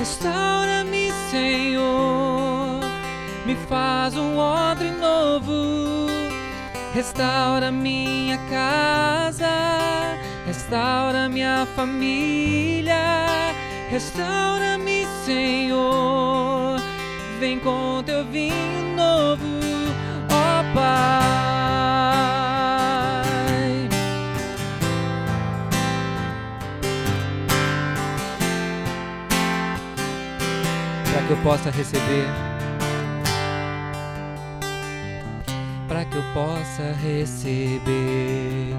Restaura-me, Senhor, me faz um odre novo. Restaura minha casa, restaura minha família. Restaura-me, Senhor, vem com teu vinho novo, ó Pai. Para que eu possa receber, para que eu possa receber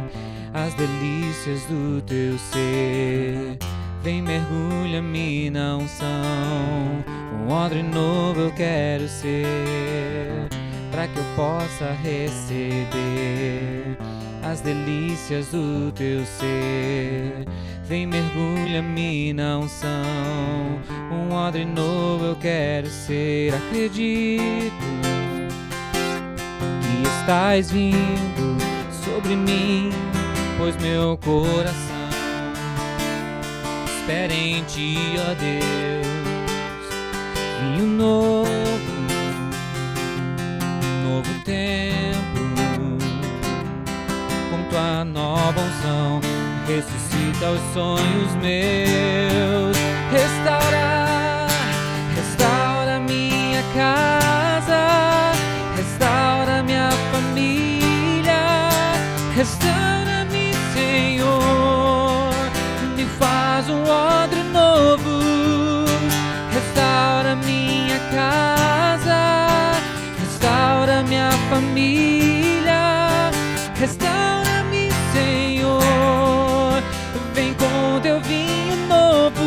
as delícias do teu ser. Vem, mergulha-me na unção, um odre novo eu quero ser, para que eu possa receber as delícias do teu ser. Vem, mergulha-me na unção, um odre novo eu quero ser. Acredito que estás vindo sobre mim, pois meu coração espera em ti, ó Deus. Vinho novo, novo tempo, com tua nova unção, ressuscita os sonhos meus. Restaura, restaura minha casa, restaura minha família. Restaura-me, Senhor, me faz um odre novo. Restaura minha casa, restaura minha família. Restaura-me, Senhor, vem com teu vinho novo.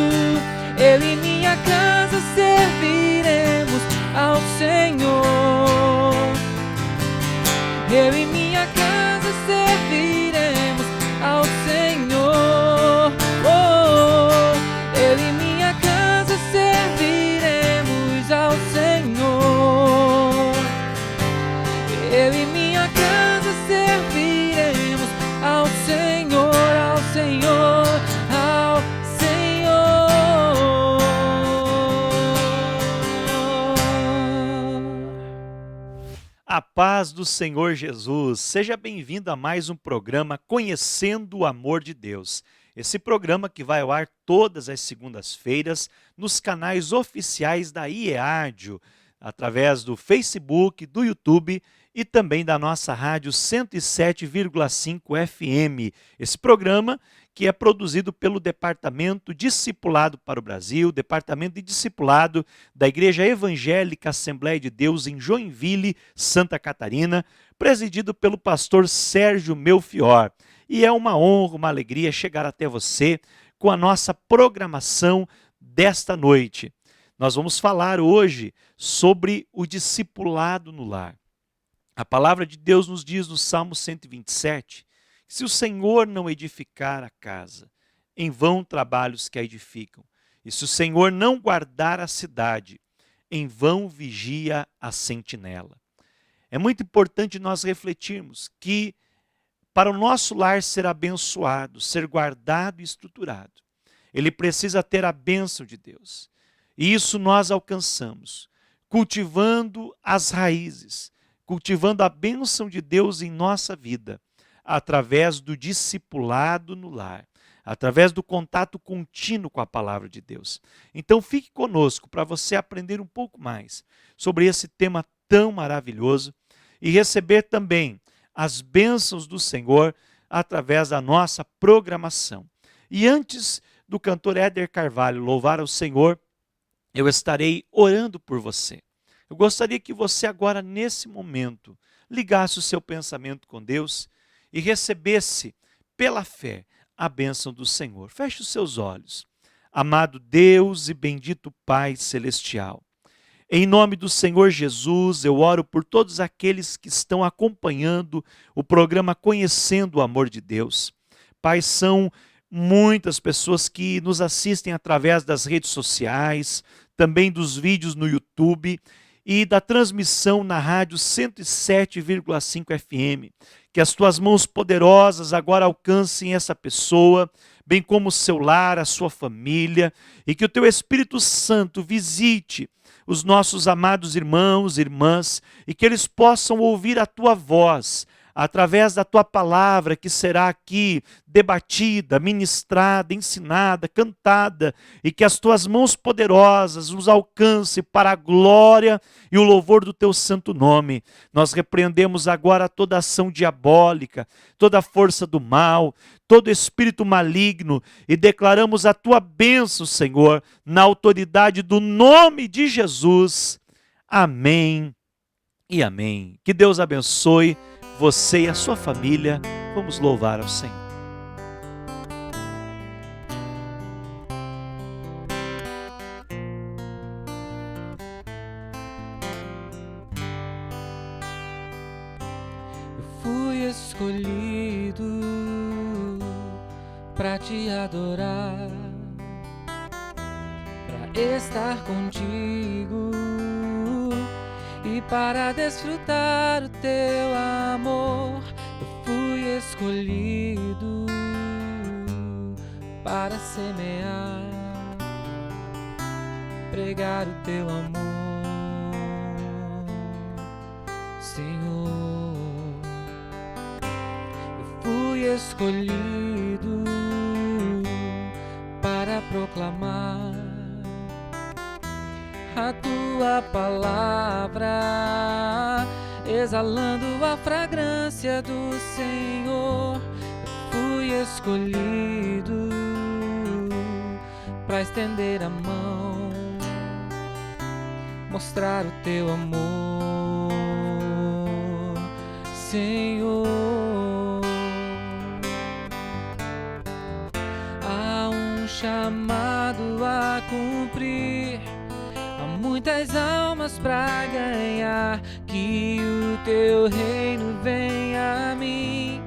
Eu e minha casa serviremos ao Senhor. Eu e minha casa serviremos ao Senhor. Oh, eu e minha casa serviremos ao Senhor. Eu e minha casa serviremos ao Senhor, ao Senhor, ao Senhor. A paz do Senhor Jesus. Seja bem-vindo a mais um programa Conhecendo o Amor de Deus. Esse programa que vai ao ar todas as segundas-feiras nos canais oficiais da IEARDIO, através do Facebook, do YouTube e também da nossa rádio 107,5 FM. Esse programa que é produzido pelo Departamento Discipulado para o Brasil, Departamento de Discipulado da Igreja Evangélica Assembleia de Deus em Joinville, Santa Catarina, presidido pelo pastor Sérgio Melfior. E é uma honra, uma alegria chegar até você com a nossa programação desta noite. Nós vamos falar hoje sobre o discipulado no lar. A palavra de Deus nos diz no Salmo 127, se o Senhor não edificar a casa, em vão trabalhos que a edificam. E se o Senhor não guardar a cidade, em vão vigia a sentinela. É muito importante nós refletirmos que para o nosso lar ser abençoado, ser guardado e estruturado, ele precisa ter a bênção de Deus. E isso nós alcançamos, cultivando as raízes, cultivando a bênção de Deus em nossa vida, através do discipulado no lar, através do contato contínuo com a palavra de Deus. Então fique conosco para você aprender um pouco mais sobre esse tema tão maravilhoso e receber também as bênçãos do Senhor através da nossa programação. E antes do cantor Éder Carvalho louvar ao Senhor, eu estarei orando por você. Eu gostaria que você agora, nesse momento, ligasse o seu pensamento com Deus e recebesse, pela fé, a bênção do Senhor. Feche os seus olhos. Amado Deus e bendito Pai Celestial, em nome do Senhor Jesus, eu oro por todos aqueles que estão acompanhando o programa Conhecendo o Amor de Deus. Pai, são muitas pessoas que nos assistem através das redes sociais, também dos vídeos no YouTube e da transmissão na rádio 107,5 FM. Que as tuas mãos poderosas agora alcancem essa pessoa, bem como o seu lar, a sua família, e que o teu Espírito Santo visite os nossos amados irmãos e irmãs, e que eles possam ouvir a tua voz, através da tua palavra que será aqui debatida, ministrada, ensinada, cantada, e que as tuas mãos poderosas os alcance para a glória e o louvor do teu santo nome. Nós repreendemos agora toda ação diabólica, toda força do mal, todo espírito maligno e declaramos a tua bênção, Senhor, na autoridade do nome de Jesus. Amém e amém. Que Deus abençoe você e a sua família. Vamos louvar ao Senhor. Eu fui escolhido para te adorar, para estar contigo e para desfrutar o teu amor. Eu fui escolhido para semear, pregar o teu amor, Senhor. Eu fui escolhido para proclamar a tua palavra, exalando a fragrância do Senhor. Eu fui escolhido para estender a mão, mostrar o teu amor, Senhor. Há um chamado a cumprir, muitas almas pra ganhar, que o teu reino venha a mim,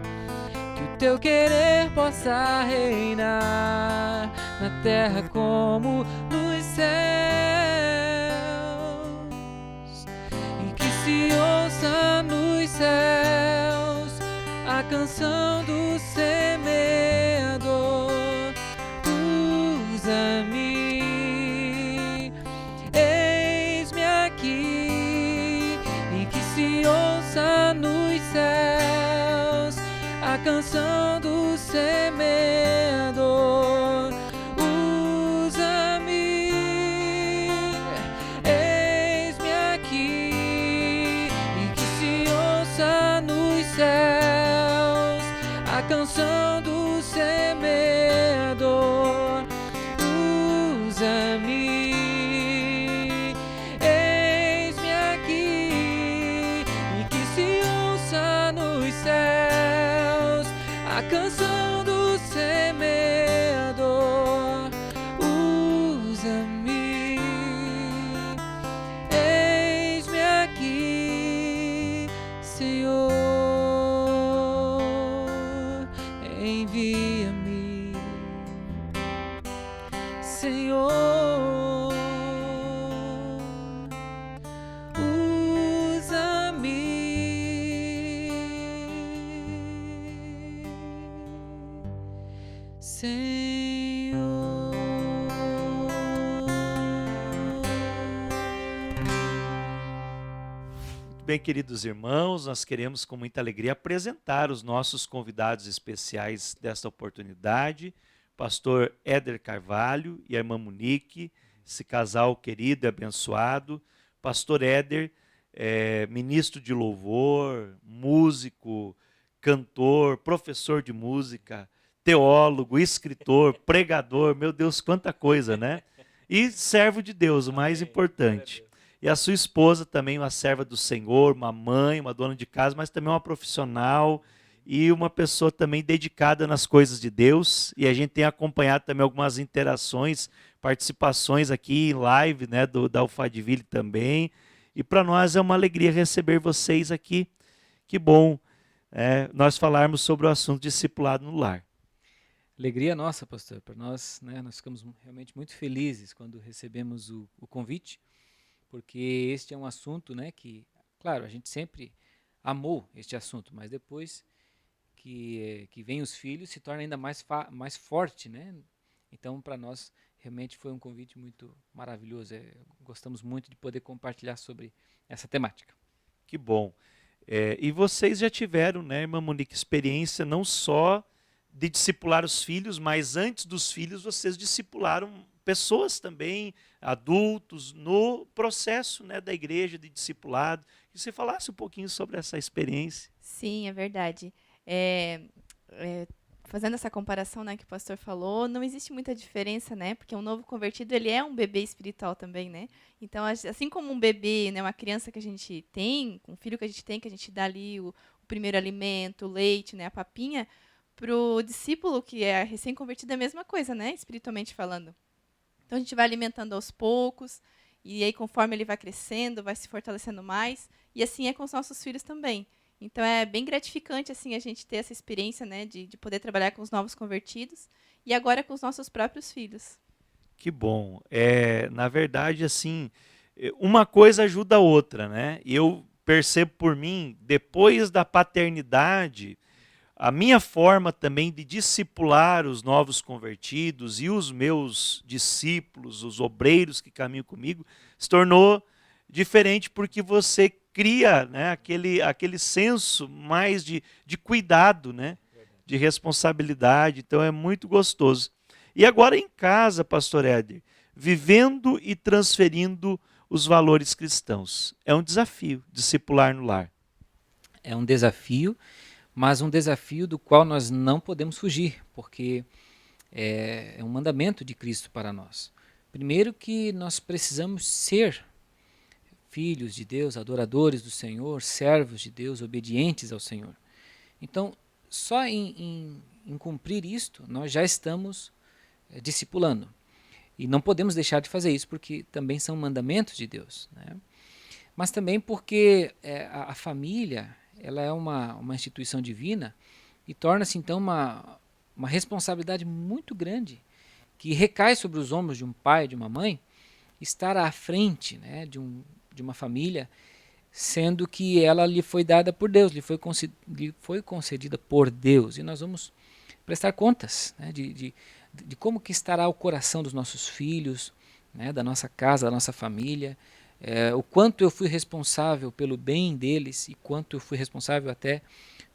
que o teu querer possa reinar na terra como nos céus, e que se ouça nos céus a canção do semeador. Usa-me, ouça nos céus a canção do semeador. Usa-me, eis-me aqui, e que se ouça nos céus a canção do semeador. Usa-me, a canção do semeador. Usa-me, eis-me aqui, Senhor, envia-me, Senhor, usa-me. Senhor. Muito bem, queridos irmãos, nós queremos com muita alegria apresentar os nossos convidados especiais desta oportunidade, pastor Éder Carvalho e a irmã Monique, esse casal querido e abençoado. Pastor Éder é ministro de louvor, músico, cantor, professor de música, teólogo, escritor, pregador, meu Deus, quanta coisa, né? E servo de Deus, o mais importante. E a sua esposa também, uma serva do Senhor, uma mãe, uma dona de casa, mas também uma profissional e uma pessoa também dedicada nas coisas de Deus. E a gente tem acompanhado também algumas interações, participações aqui em live, né, da Alphaville também. E para nós é uma alegria receber vocês aqui. Que bom nós falarmos sobre o assunto discipulado no lar. Alegria nossa, pastor. Para nós, né, nós ficamos realmente muito felizes quando recebemos o convite, porque este é um assunto, né, que, claro, a gente sempre amou este assunto, mas depois que vem os filhos, se torna ainda mais forte, né? Então, para nós, realmente foi um convite muito maravilhoso. Gostamos muito de poder compartilhar sobre essa temática. Que bom. E vocês já tiveram, né, irmã Monique, experiência não só de discipular os filhos, mas antes dos filhos vocês discipularam pessoas também, adultos, no processo, né, da igreja de discipulado. Que você falasse um pouquinho sobre essa experiência. Sim, é verdade. É, é, fazendo essa comparação, né, que o pastor falou, não existe muita diferença, né? Porque um novo convertido, ele é um bebê espiritual também, né? Então, assim como um bebê, né, uma criança que a gente tem, um filho que a gente dá ali o primeiro alimento, o leite, né, a papinha, para o discípulo que é recém-convertido é a mesma coisa, né? Espiritualmente falando. Então, a gente vai alimentando aos poucos, e aí, conforme ele vai crescendo, vai se fortalecendo mais, e assim é com os nossos filhos também. Então, é bem gratificante assim a gente ter essa experiência, né, de poder trabalhar com os novos convertidos, e agora com os nossos próprios filhos. Que bom. Na verdade, assim, uma coisa ajuda a outra, né? Eu percebo por mim, depois da paternidade, a minha forma também de discipular os novos convertidos e os meus discípulos, os obreiros que caminham comigo, se tornou diferente porque você cria, né, aquele senso mais de cuidado, né, de responsabilidade. Então é muito gostoso. E agora em casa, pastor Éder, vivendo e transferindo os valores cristãos. É um desafio discipular no lar. É um desafio, mas um desafio do qual nós não podemos fugir, porque é um mandamento de Cristo para nós. Primeiro que nós precisamos ser filhos de Deus, adoradores do Senhor, servos de Deus, obedientes ao Senhor. Então, só em cumprir isto, nós já estamos discipulando. E não podemos deixar de fazer isso, porque também são mandamentos de Deus, né? Mas também porque a família, ela é uma instituição divina e torna-se então uma responsabilidade muito grande que recai sobre os ombros de um pai, de uma mãe, estar à frente, né, de uma família, sendo que ela lhe foi dada por Deus, lhe foi concedida por Deus. E nós vamos prestar contas, né, de como que estará o coração dos nossos filhos, né, da nossa casa, da nossa família, o quanto eu fui responsável pelo bem deles e quanto eu fui responsável até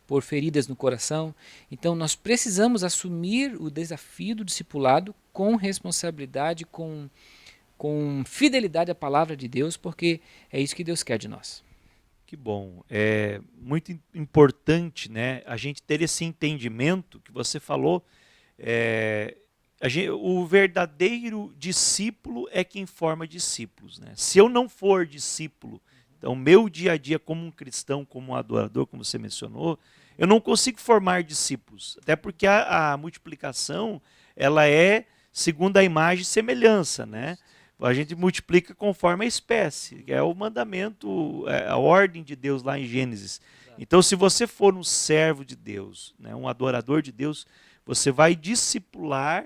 por feridas no coração. Então nós precisamos assumir o desafio do discipulado com responsabilidade, com fidelidade à palavra de Deus, porque é isso que Deus quer de nós. Que bom. É muito importante, né, a gente ter esse entendimento que você falou. O verdadeiro discípulo é quem forma discípulos, né? Se eu não for discípulo, então meu dia a dia como um cristão, como um adorador, como você mencionou, eu não consigo formar discípulos. Até porque a multiplicação, ela é segundo a imagem e semelhança, né? A gente multiplica conforme a espécie, que é o mandamento, a ordem de Deus lá em Gênesis. Então, se você for um servo de Deus, né, um adorador de Deus, você vai discipular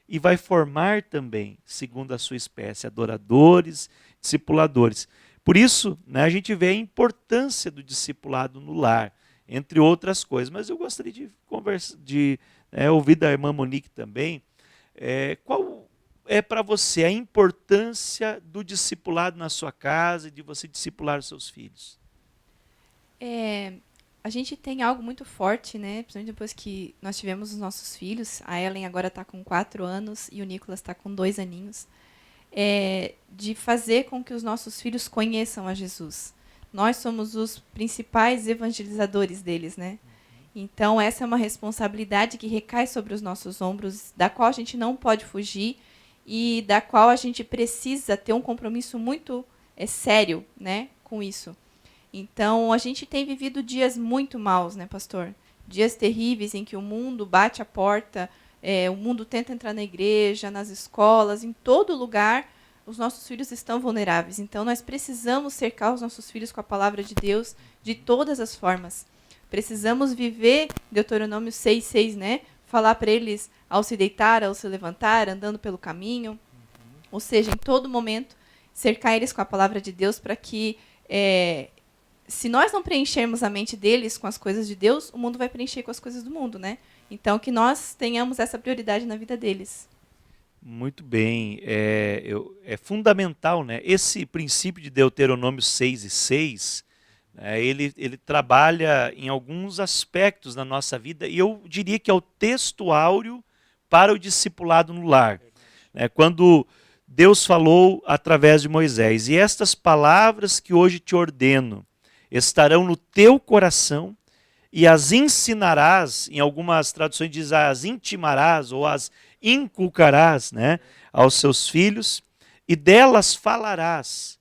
e vai formar também, segundo a sua espécie, adoradores, discipuladores. Por isso, né, a gente vê a importância do discipulado no lar, entre outras coisas. Mas eu gostaria de ouvir da irmã Monique também, qual é para você a importância do discipulado na sua casa e de você discipular os seus filhos? A gente tem algo muito forte, né? Principalmente depois que nós tivemos os nossos filhos. A Ellen agora está com 4 anos e o Nicolas está com 2 aninhos. De fazer com que os nossos filhos conheçam a Jesus. Nós somos os principais evangelizadores deles, né? Então, essa é uma responsabilidade que recai sobre os nossos ombros, da qual a gente não pode fugir e da qual a gente precisa ter um compromisso muito sério, né, com isso. Então, a gente tem vivido dias muito maus, né, pastor? Dias terríveis em que o mundo bate a porta, o mundo tenta entrar na igreja, nas escolas, em todo lugar, os nossos filhos estão vulneráveis. Então, nós precisamos cercar os nossos filhos com a palavra de Deus de todas as formas. Precisamos viver Deuteronômio 6:6, né? Falar para eles ao se deitar, ao se levantar, andando pelo caminho. Ou seja, em todo momento, cercar eles com a palavra de Deus para que se nós não preenchermos a mente deles com as coisas de Deus, o mundo vai preencher com as coisas do mundo, né? Então, que nós tenhamos essa prioridade na vida deles. Muito bem, é fundamental, né? Esse princípio de Deuteronômio 6:6, né, ele trabalha em alguns aspectos da nossa vida, e eu diria que é o texto áureo para o discipulado no lar. Né? Quando Deus falou através de Moisés: e estas palavras que hoje te ordeno estarão no teu coração, e as ensinarás, em algumas traduções diz as intimarás ou as inculcarás, né, aos seus filhos, e delas falarás,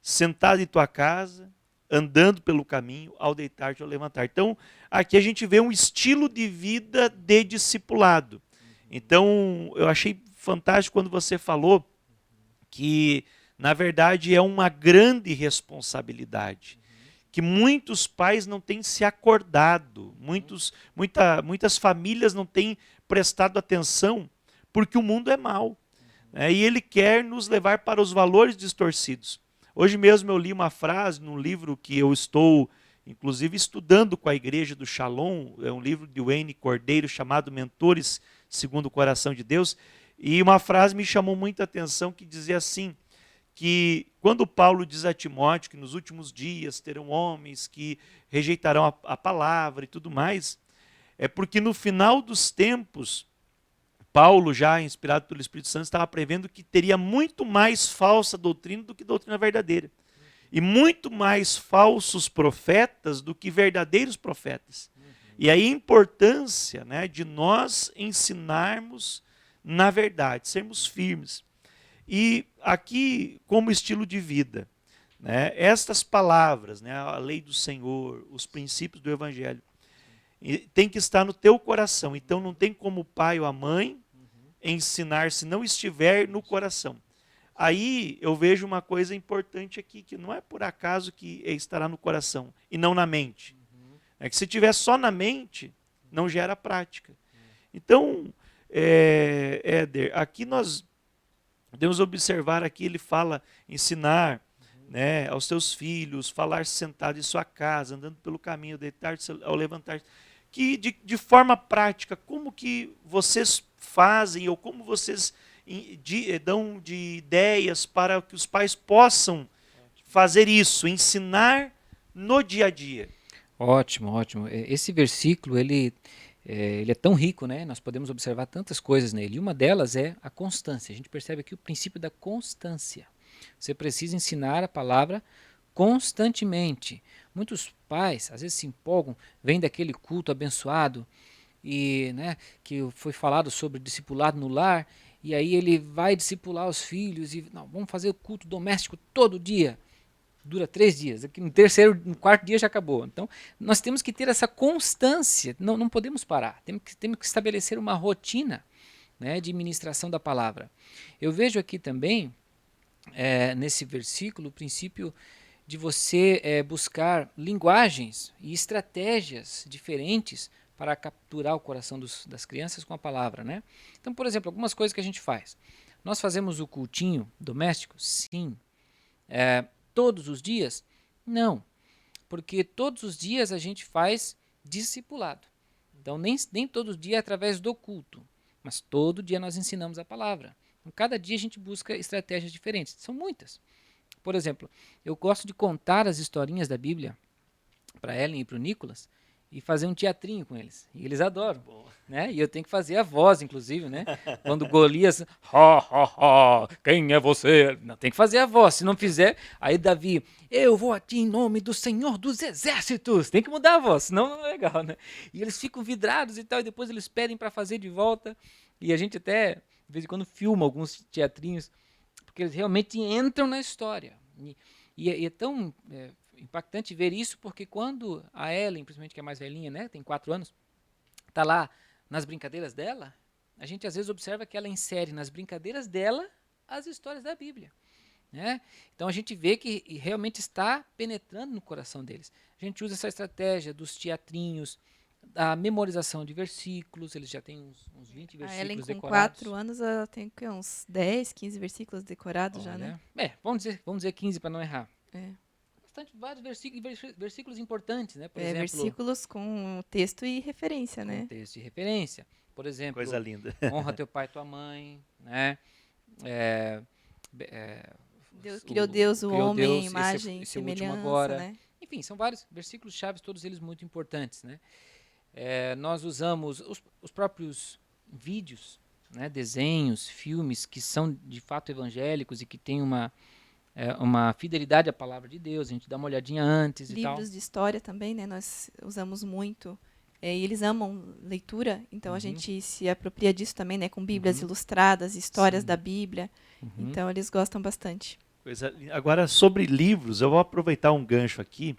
sentado em tua casa, andando pelo caminho, ao deitar-te ou levantar. Então, aqui a gente vê um estilo de vida de discipulado. Então, eu achei fantástico quando você falou que, na verdade, é uma grande responsabilidade, que muitos pais não têm se acordado, muitas famílias não têm prestado atenção, porque o mundo é mau, né? E ele quer nos levar para os valores distorcidos. Hoje mesmo eu li uma frase num livro que eu estou, inclusive, estudando com a Igreja do Shalom, é um livro de Wayne Cordeiro chamado Mentores Segundo o Coração de Deus, e uma frase me chamou muita atenção que dizia assim, que quando Paulo diz a Timóteo que nos últimos dias terão homens que rejeitarão a palavra e tudo mais, é porque no final dos tempos, Paulo, já inspirado pelo Espírito Santo, estava prevendo que teria muito mais falsa doutrina do que doutrina verdadeira. E muito mais falsos profetas do que verdadeiros profetas. E aí a importância, né, de nós ensinarmos na verdade, sermos firmes. E aqui, como estilo de vida, né, estas palavras, né, a lei do Senhor, os princípios do Evangelho, tem que estar no teu coração. Então não tem como o pai ou a mãe ensinar se não estiver no coração. Aí eu vejo uma coisa importante aqui, que não é por acaso que estará no coração e não na mente. É que se estiver só na mente, não gera prática. Então, Éder, aqui nós podemos observar, aqui ele fala ensinar, né, aos teus filhos, falar sentado em sua casa, andando pelo caminho, deitar-se ao levantar, que de forma prática, como que vocês fazem ou como vocês dão de ideias para que os pais possam fazer isso, ensinar no dia a dia? Ótimo, ótimo. Esse versículo, ele é tão rico, né? Nós podemos observar tantas coisas nele. E uma delas é a constância. A gente percebe aqui o princípio da constância. Você precisa ensinar a palavra constantemente. Muitos pais, às vezes, se empolgam, vêm daquele culto abençoado, e, né, que foi falado sobre discipulado no lar, e aí ele vai discipular os filhos, e não, vamos fazer o culto doméstico todo dia. Dura 3 dias, aqui no quarto dia já acabou. Então, nós temos que ter essa constância, não podemos parar, temos que estabelecer uma rotina, né, de ministração da palavra. Eu vejo aqui também, nesse versículo, o princípio de você buscar linguagens e estratégias diferentes para capturar o coração das crianças com a palavra, né? Então, por exemplo, algumas coisas que a gente faz. Nós fazemos o cultinho doméstico? Sim. Todos os dias? Não, porque todos os dias a gente faz discipulado. Então, nem todo dia é através do culto, mas todo dia nós ensinamos a palavra. Então, cada dia a gente busca estratégias diferentes. São muitas. Por exemplo, eu gosto de contar as historinhas da Bíblia para Ellen e para o Nicolas e fazer um teatrinho com eles. E eles adoram. Né? E eu tenho que fazer a voz, inclusive, né? Quando Golias, quem é você? Não, tem que fazer a voz. Se não fizer, aí Davi, eu vou a ti em nome do Senhor dos Exércitos. Tem que mudar a voz, senão não é legal, né? E eles ficam vidrados e tal, e depois eles pedem para fazer de volta. E a gente até, de vez em quando, filma alguns teatrinhos, porque eles realmente entram na história. E é tão impactante ver isso, porque quando a Ellen, principalmente que é mais velhinha, né, tem 4 anos, está lá nas brincadeiras dela, a gente às vezes observa que ela insere nas brincadeiras dela as histórias da Bíblia. Né? Então a gente vê que realmente está penetrando no coração deles. A gente usa essa estratégia dos teatrinhos, da memorização de versículos, eles já têm uns 20 A Ellen, versículos com decorados. 4 anos, ela tem uns 10, 15 versículos decorados. Olha, já, né? vamos dizer 15 para não errar. vários versículos importantes, né? Por exemplo, versículos com texto e referência, né? texto e referência. Por exemplo, Coisa linda. honra teu pai e tua mãe, né? É, Criou Deus o homem, imagem e esse é o último semelhança, agora. né? Enfim, são vários versículos chaves, todos eles muito importantes, né? Nós usamos os próprios vídeos, né? Desenhos, filmes que são de fato evangélicos e que têm uma fidelidade à palavra de Deus. A gente dá uma olhadinha antes e tal. Livros de história também, né? Nós usamos muito. E eles amam leitura, então a gente se apropria disso também, né? Com Bíblias ilustradas, histórias Sim. da Bíblia. Então eles gostam bastante. Agora, sobre livros, eu vou aproveitar um gancho aqui.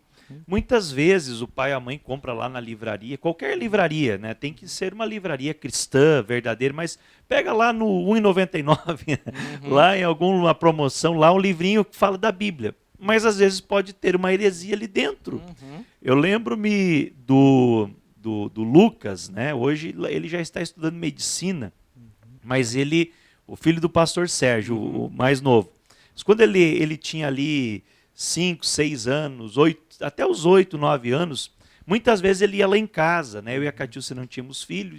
Muitas vezes o pai e a mãe compram lá na livraria, qualquer livraria, né? Tem que ser uma livraria cristã, verdadeira, mas pega lá no R$1,99, lá em alguma promoção, lá um livrinho que fala da Bíblia. Mas às vezes pode ter uma heresia ali dentro. Eu lembro-me do Lucas, né? Hoje ele já está estudando medicina, mas o filho do pastor Sérgio, o mais novo, mas quando ele tinha ali 5, 6 anos, até os 8, 9 anos, muitas vezes ele ia lá em casa, né? Eu e a Catiúcia não tínhamos filhos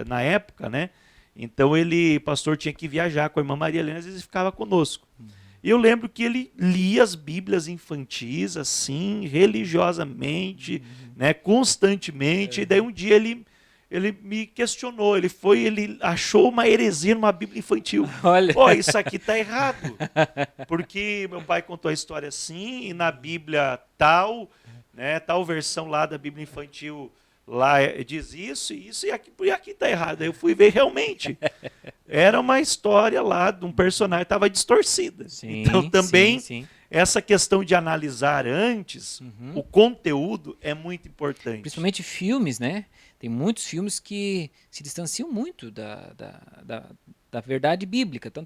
na época, né? Então pastor tinha que viajar com a irmã Maria Helena, às vezes ficava conosco. E eu lembro que ele lia as Bíblias infantis, assim, religiosamente, né, constantemente. E daí um dia ele me questionou, ele achou uma heresia numa Bíblia infantil. Olha. Isso aqui está errado. Porque meu pai contou a história assim, e na Bíblia tal, né, tal versão lá da Bíblia infantil lá diz isso, e aqui está errado. Aí eu fui ver realmente. Era uma história lá de um personagem que estava distorcida. Sim, então também sim. essa questão de analisar antes o conteúdo é muito importante. Principalmente filmes, né? Tem muitos filmes que se distanciam muito da verdade bíblica. Então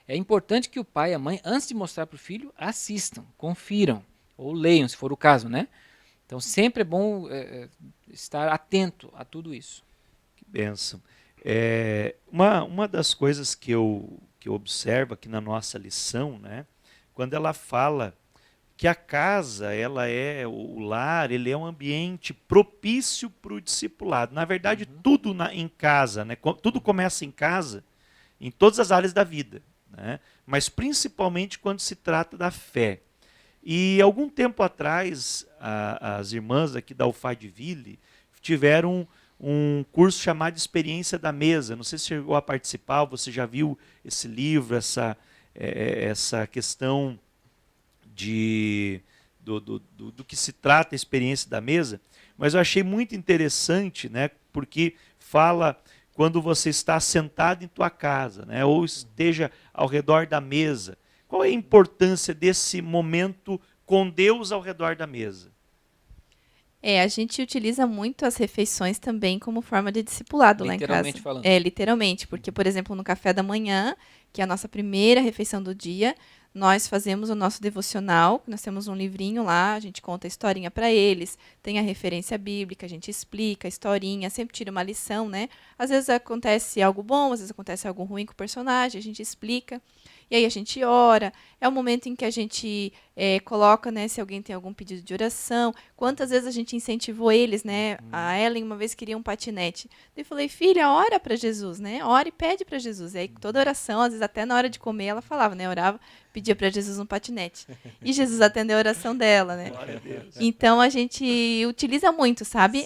é importante que o pai e a mãe, antes de mostrar para o filho, assistam, confiram ou leiam, se for o caso, né? Então sempre é bom estar atento a tudo isso. Que bênção. Uma das coisas que eu observo aqui na nossa lição, né, quando ela fala que a casa, o lar, ele é um ambiente propício para o discipulado. Na verdade, tudo em casa, né, tudo começa em casa, em todas as áreas da vida, né, mas principalmente quando se trata da fé. E algum tempo atrás, as irmãs aqui da Alfadville tiveram um curso chamado Experiência da Mesa. Não sei se chegou a participar, você já viu esse livro, essa questão do que se trata a experiência da mesa, mas eu achei muito interessante, né, porque fala quando você está sentado em tua casa, né, ou esteja ao redor da mesa. Qual é a importância desse momento com Deus ao redor da mesa? A gente utiliza muito as refeições também como forma de discipulado lá em casa. Literalmente falando. Literalmente, porque, por exemplo, no café da manhã, que é a nossa primeira refeição do dia, nós fazemos o nosso devocional, nós temos um livrinho lá, a gente conta a historinha para eles, tem a referência bíblica, a gente explica a historinha, sempre tira uma lição, né? Às vezes acontece algo bom, às vezes acontece algo ruim com o personagem, a gente explica. E aí a gente ora, é o momento em que a gente coloca, né, se alguém tem algum pedido de oração. Quantas vezes a gente incentivou eles, né? A Ellen uma vez queria um patinete. Eu falei, filha, ora para Jesus, né? Ora e pede para Jesus. E aí toda oração, às vezes até na hora de comer, ela falava, né? Orava, pedia para Jesus um patinete. E Jesus atendeu a oração dela, né? Glória a Deus. Então a gente utiliza muito, sabe?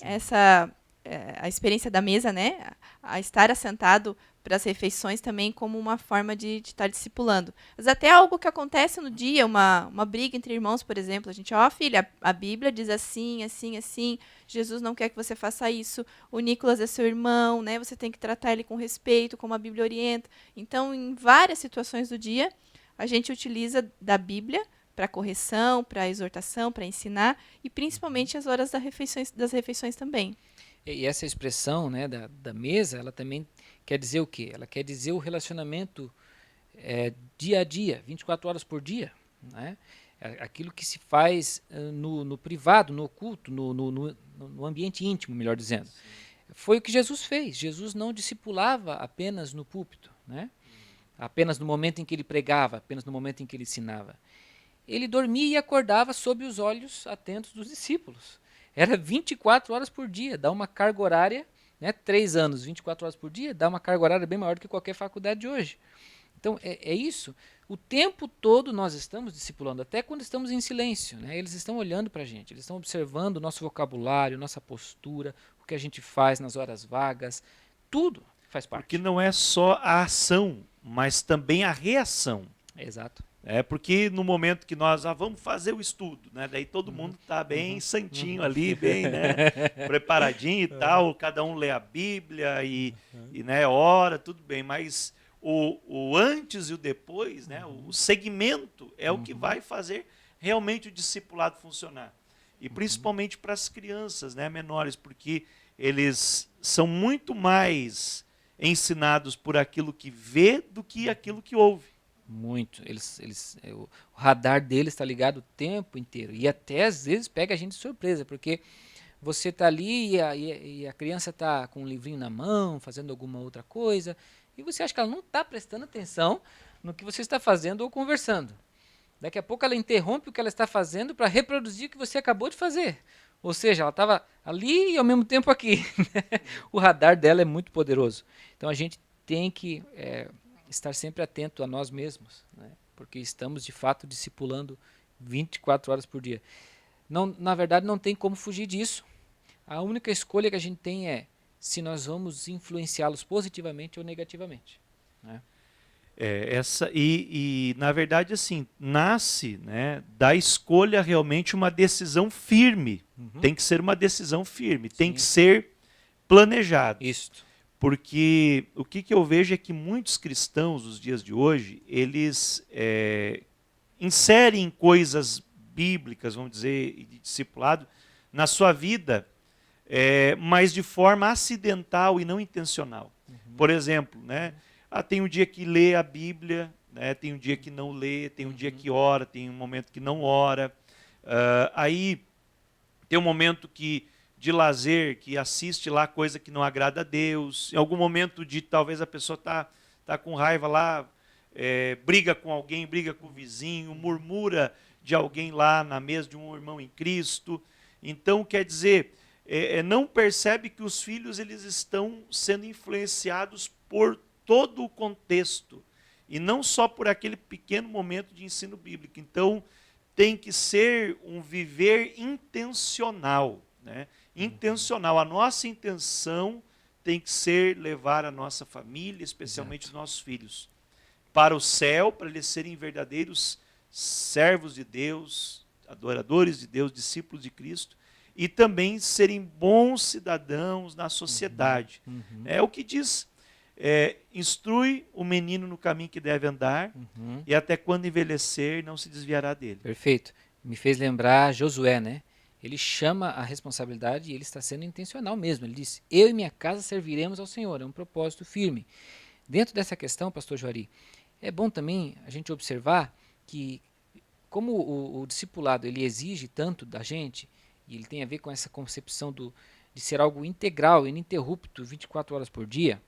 A experiência da mesa, né? A estar assentado para as refeições também como uma forma de estar discipulando. Mas até algo que acontece no dia, uma briga entre irmãos, por exemplo, a gente, filha, a Bíblia diz assim, assim, assim, Jesus não quer que você faça isso, o Nicolas é seu irmão, né? Você tem que tratar ele com respeito, como a Bíblia orienta. Então, em várias situações do dia, a gente utiliza da Bíblia para correção, para exortação, para ensinar, e principalmente as horas das refeições também. E essa expressão, né, da mesa, ela também quer dizer o quê? Ela quer dizer o relacionamento dia a dia, 24 horas por dia. Né? Aquilo que se faz no privado, no oculto, no ambiente íntimo, melhor dizendo. Foi o que Jesus fez. Jesus não discipulava apenas no púlpito, né? Apenas no momento em que ele pregava, apenas no momento em que ele ensinava. ele dormia e acordava sob os olhos atentos dos discípulos. Era 24 horas por dia, dá uma carga horária, né, 3 anos, 24 horas por dia, dá uma carga horária bem maior do que qualquer faculdade de hoje. Então, é isso. O tempo todo nós estamos discipulando, até quando estamos em silêncio. Né? Eles estão olhando para a gente, eles estão observando o nosso vocabulário, nossa postura, o que a gente faz nas horas vagas, tudo faz parte. Porque não é só a ação, mas também a reação. Exato. Porque no momento que nós vamos fazer o estudo, né? Daí todo mundo está bem santinho ali, bem, né? Preparadinho e tal, cada um lê a Bíblia e né, ora, tudo bem, mas o antes e o depois, né? O segmento é o que vai fazer realmente o discipulado funcionar. E principalmente para as crianças, né, menores, porque eles são muito mais ensinados por aquilo que vê do que aquilo que ouve. Muito. O radar deles está ligado o tempo inteiro. E até às vezes pega a gente de surpresa, porque você está ali e a criança está com um livrinho na mão, fazendo alguma outra coisa, e você acha que ela não está prestando atenção no que você está fazendo ou conversando. Daqui a pouco ela interrompe o que ela está fazendo para reproduzir o que você acabou de fazer. Ou seja, ela estava ali e ao mesmo tempo aqui. O radar dela é muito poderoso. Então a gente tem que estar sempre atento a nós mesmos, né? Porque estamos de fato discipulando 24 horas por dia. Não, na verdade, não tem como fugir disso. A única escolha que a gente tem é se nós vamos influenciá-los positivamente ou negativamente, né? Na verdade, assim, nasce, né, da escolha realmente uma decisão firme. Tem que ser uma decisão firme, tem que ser planejado. Isso. Porque o que eu vejo é que muitos cristãos dos dias de hoje, eles inserem coisas bíblicas, vamos dizer, de discipulado, na sua vida, mas de forma acidental e não intencional. Por exemplo, né, tem um dia que lê a Bíblia, né, tem um dia que não lê, tem um dia que ora, tem um momento que não ora. Aí tem um momento de lazer, que assiste lá coisa que não agrada a Deus. Em algum momento de talvez a pessoa tá com raiva lá, briga com alguém, briga com o vizinho, murmura de alguém lá na mesa de um irmão em Cristo. Então, quer dizer, não percebe que os filhos eles estão sendo influenciados por todo o contexto, e não só por aquele pequeno momento de ensino bíblico. Então, tem que ser um viver intencional, né? Intencional. A nossa intenção tem que ser levar a nossa família, especialmente os nossos filhos, para o céu, para eles serem verdadeiros servos de Deus, adoradores de Deus, discípulos de Cristo, e também serem bons cidadãos na sociedade. É o que diz, instrui o menino no caminho que deve andar, e até quando envelhecer não se desviará dele. Perfeito. Me fez lembrar Josué, né? Ele chama a responsabilidade e ele está sendo intencional mesmo. Ele diz, eu e minha casa serviremos ao Senhor. É um propósito firme. Dentro dessa questão, pastor Juari, é bom também a gente observar que, como o discipulado ele exige tanto da gente, e ele tem a ver com essa concepção de ser algo integral, ininterrupto, 24 horas por dia,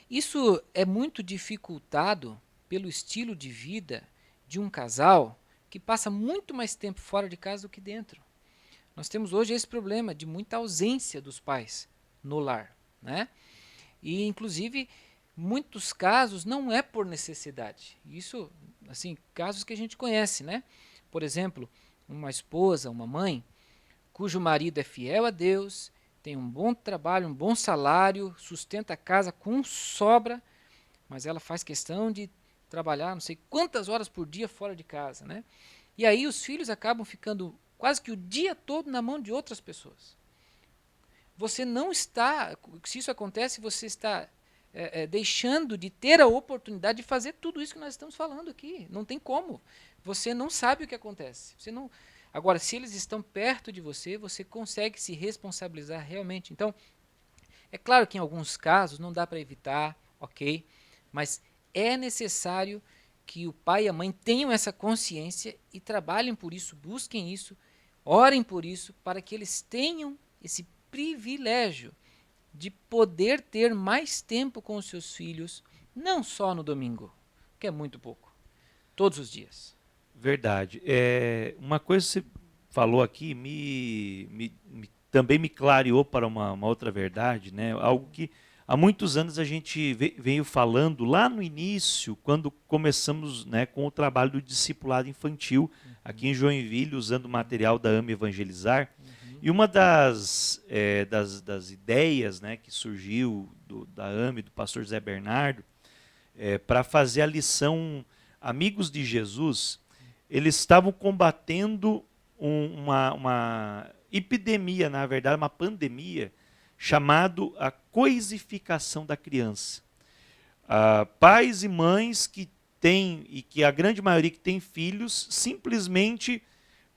isso é muito dificultado pelo estilo de vida de um casal que passa muito mais tempo fora de casa do que dentro. Nós temos hoje esse problema de muita ausência dos pais no lar, né? E, inclusive, muitos casos não é por necessidade. Isso, assim, casos que a gente conhece, né? Por exemplo, uma esposa, uma mãe, cujo marido é fiel a Deus, tem um bom trabalho, um bom salário, sustenta a casa com sobra, mas ela faz questão de trabalhar não sei quantas horas por dia fora de casa, né? E aí os filhos acabam ficando quase que o dia todo na mão de outras pessoas. Você não está, se isso acontece, você está deixando de ter a oportunidade de fazer tudo isso que nós estamos falando aqui. Não tem como. Você não sabe o que acontece. Você não. Agora, se eles estão perto de você, você consegue se responsabilizar realmente. Então, é claro que em alguns casos não dá para evitar, ok, mas é necessário que o pai e a mãe tenham essa consciência e trabalhem por isso, busquem isso, orem por isso, para que eles tenham esse privilégio de poder ter mais tempo com os seus filhos, não só no domingo, que é muito pouco, todos os dias. Verdade. Uma coisa que você falou aqui também me clareou para uma outra verdade, né? Algo que há muitos anos a gente veio falando lá no início, quando começamos, né, com o trabalho do discipulado infantil, aqui em Joinville, usando o material da AME Evangelizar. E uma das ideias, né, que surgiu da AME, do pastor Zé Bernardo, para fazer a lição Amigos de Jesus, eles estavam combatendo uma epidemia, na verdade, uma pandemia, chamado a coisificação da criança. Pais e mães que têm, e que a grande maioria que tem filhos, simplesmente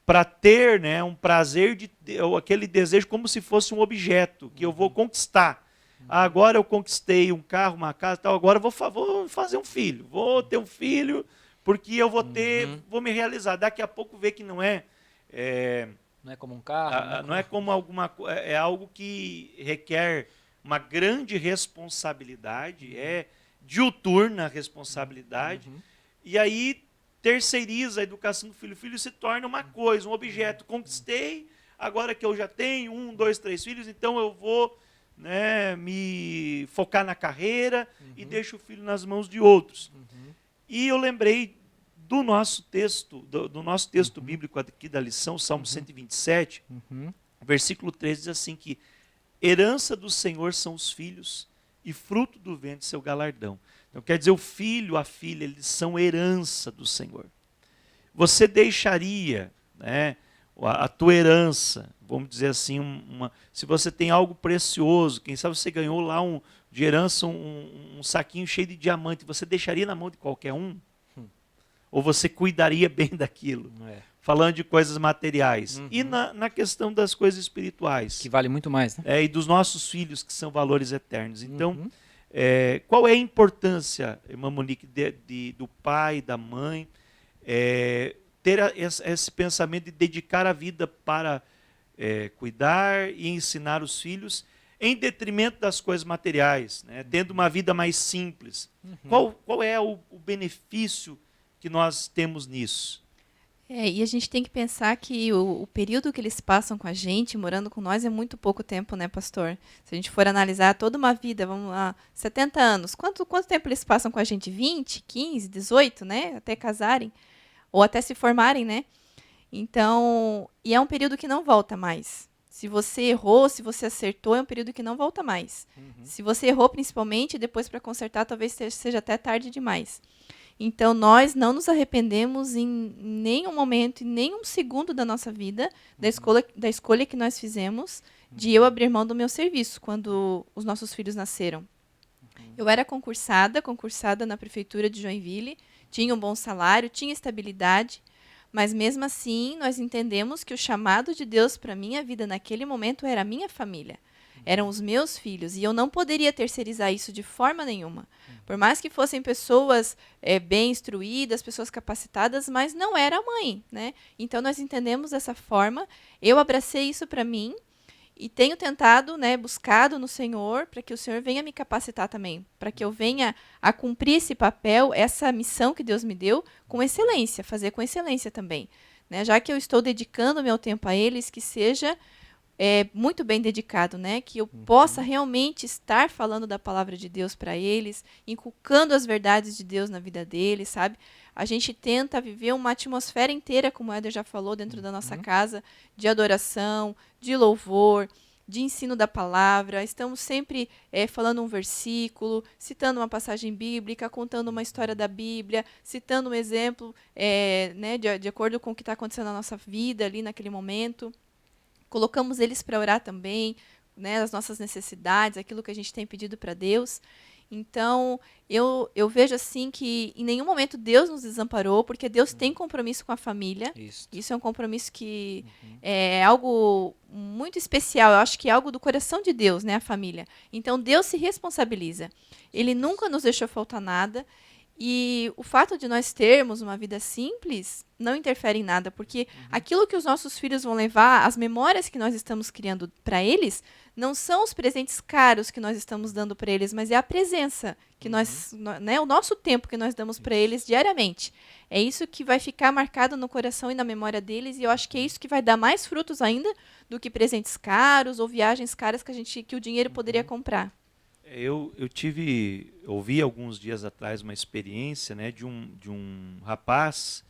para ter, né, um prazer, aquele desejo como se fosse um objeto, que eu vou conquistar. Agora eu conquistei um carro, uma casa, tal, agora vou fazer um filho, vou ter um filho, porque eu vou me realizar. Daqui a pouco ver que não é... Não é como um carro? Não é como é algo que requer uma grande responsabilidade, é diuturna a responsabilidade, e aí terceiriza a educação do filho. O filho se torna uma coisa, um objeto. Conquistei, agora que eu já tenho 1, 2, 3 filhos, então eu vou, né, me focar na carreira e deixo o filho nas mãos de outros. E eu lembrei do nosso texto, bíblico aqui da lição, Salmo 127, versículo 13, diz assim que herança do Senhor são os filhos e fruto do ventre seu galardão. Então quer dizer, o filho, a filha, eles são herança do Senhor. Você deixaria, né, a tua herança, vamos dizer assim, se você tem algo precioso, quem sabe você ganhou lá de herança um saquinho cheio de diamante, você deixaria na mão de qualquer um? Ou você cuidaria bem daquilo? Falando de coisas materiais. E na questão das coisas espirituais. Que vale muito mais, né? E dos nossos filhos, que são valores eternos. Então, qual é a importância, irmã Monique, do pai, da mãe, ter esse pensamento de dedicar a vida para cuidar e ensinar os filhos, em detrimento das coisas materiais, né? Tendo uma vida mais simples? Qual é o benefício que nós temos nisso? E a gente tem que pensar que o período que eles passam com a gente, morando com nós, é muito pouco tempo, né, pastor? Se a gente for analisar toda uma vida, vamos lá, 70 anos, quanto tempo eles passam com a gente? 20, 15, 18, né? Até casarem, ou até se formarem, né? Então, e é um período que não volta mais. Se você errou, se você acertou, é um período que não volta mais. Se você errou, principalmente, depois para consertar, talvez seja até tarde demais. Então, nós não nos arrependemos em nenhum momento, em nenhum segundo da nossa vida, da escolha que nós fizemos de eu abrir mão do meu serviço, quando os nossos filhos nasceram. Eu era concursada na prefeitura de Joinville, tinha um bom salário, tinha estabilidade, mas mesmo assim, nós entendemos que o chamado de Deus para a minha vida naquele momento era a minha família. Eram os meus filhos, e eu não poderia terceirizar isso de forma nenhuma. Por mais que fossem pessoas bem instruídas, pessoas capacitadas, mas não era a mãe, né? Então, nós entendemos dessa forma. Eu abracei isso para mim e tenho tentado, né, buscado no Senhor, para que o Senhor venha me capacitar também, para que eu venha a cumprir esse papel, essa missão que Deus me deu, com excelência, fazer com excelência também, né? Já que eu estou dedicando meu tempo a eles, que seja muito bem dedicado, né? Que eu possa realmente estar falando da palavra de Deus para eles, inculcando as verdades de Deus na vida deles, sabe? A gente tenta viver uma atmosfera inteira, como o Éder já falou, dentro da nossa casa, de adoração, de louvor, de ensino da palavra. Estamos sempre falando um versículo, citando uma passagem bíblica, contando uma história da Bíblia, citando um exemplo né, de acordo com o que está acontecendo na nossa vida ali naquele momento. Colocamos eles para orar também, né, as nossas necessidades, aquilo que a gente tem pedido para Deus. Então, eu vejo assim que em nenhum momento Deus nos desamparou, porque Deus tem compromisso com a família. Isso é um compromisso que é algo muito especial. Eu acho que é algo do coração de Deus, né, a família. Então, Deus se responsabiliza. Ele nunca nos deixou faltar nada. E o fato de nós termos uma vida simples não interfere em nada, porque aquilo que os nossos filhos vão levar, as memórias que nós estamos criando para eles, não são os presentes caros que nós estamos dando para eles, mas é a presença que né, o nosso tempo que nós damos para eles diariamente. É isso que vai ficar marcado no coração e na memória deles, e eu acho que é isso que vai dar mais frutos ainda do que presentes caros ou viagens caras que o dinheiro poderia comprar. Eu ouvi alguns dias atrás uma experiência, né, de um rapaz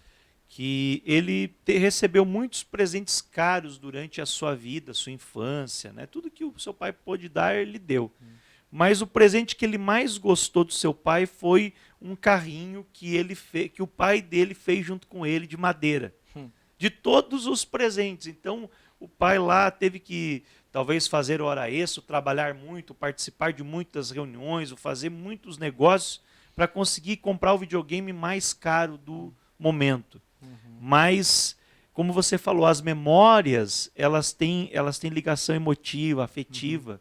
que ele recebeu muitos presentes caros durante a sua vida, a sua infância, né, tudo que o seu pai pôde dar, ele deu. Mas o presente que ele mais gostou do seu pai foi um carrinho que o pai dele fez junto com ele, de madeira. De todos os presentes. Então, o pai lá teve que talvez fazer hora extra, trabalhar muito, participar de muitas reuniões, ou fazer muitos negócios para conseguir comprar o videogame mais caro do momento. Mas, como você falou, as memórias, elas têm ligação emotiva, afetiva,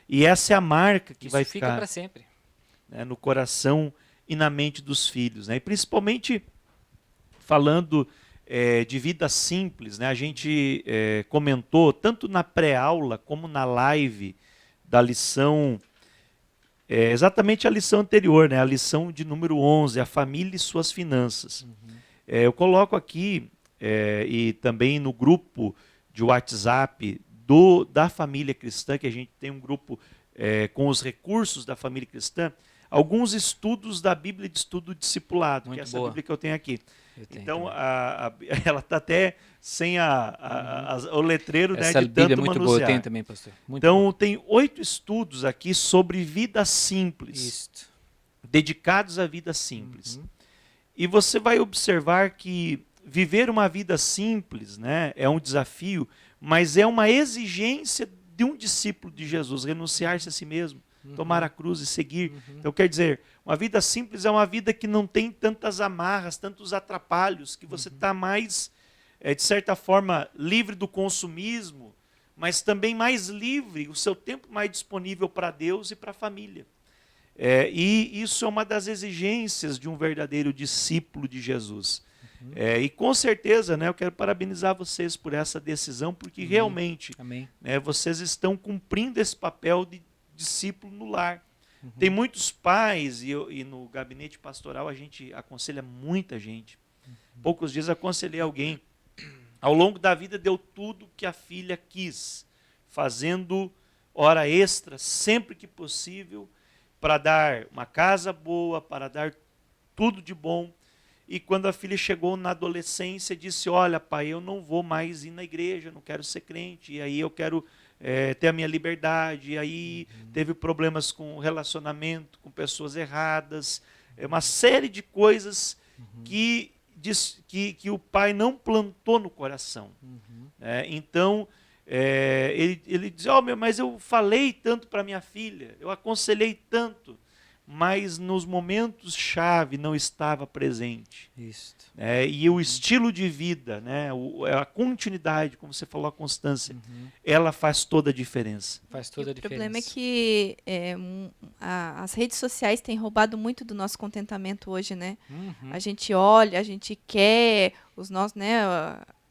e essa é a marca que Isso vai fica ficar, para sempre. né, no coração e na mente dos filhos, né? E principalmente falando de vida simples, né? A gente comentou, tanto na pré-aula como na live da lição, exatamente a lição anterior, né? A lição de número 11, a família e suas finanças. Eu coloco aqui, e também no grupo de WhatsApp da família cristã, que a gente tem um grupo com os recursos da família cristã, alguns estudos da Bíblia de Estudo Discipulado, Muito que é essa boa. Bíblia que eu tenho aqui. Então, também. ela está até sem o letreiro, né, Essa de Bíblia é tanto muito boa, eu tenho manusear. também, pastor. Muito Então, boa. tem 8 estudos aqui sobre vida simples, Isto. dedicados à vida simples. E você vai observar que viver uma vida simples, né, é um desafio, mas é uma exigência de um discípulo de Jesus, renunciar-se a si mesmo, tomar a cruz e seguir. Então, quer dizer, uma vida simples é uma vida que não tem tantas amarras, tantos atrapalhos, que você está mais, de certa forma, livre do consumismo, mas também mais livre, o seu tempo mais disponível para Deus e para a família. E isso é uma das exigências de um verdadeiro discípulo de Jesus. E com certeza, né, eu quero parabenizar vocês por essa decisão, porque realmente Amém. Vocês estão cumprindo esse papel de discípulo no lar. Tem muitos pais, e no gabinete pastoral a gente aconselha muita gente. Poucos dias aconselhei alguém, ao longo da vida deu tudo que a filha quis, fazendo hora extra sempre que possível, para dar uma casa boa, para dar tudo de bom. E quando a filha chegou na adolescência, disse, olha pai, eu não vou mais ir na igreja, não quero ser crente, e aí eu quero ter a minha liberdade. E aí teve problemas com relacionamento, com pessoas erradas, uma série de coisas que o pai não plantou no coração. Então, ele diz, mas eu falei tanto para minha filha, eu aconselhei tanto, mas nos momentos-chave não estava presente. Isto. E o estilo de vida, né, a continuidade, como você falou, a constância, ela faz toda a diferença. Faz toda a O diferença. problema é que as redes sociais têm roubado muito do nosso contentamento hoje, né? A gente olha, a gente quer, os nossos, né?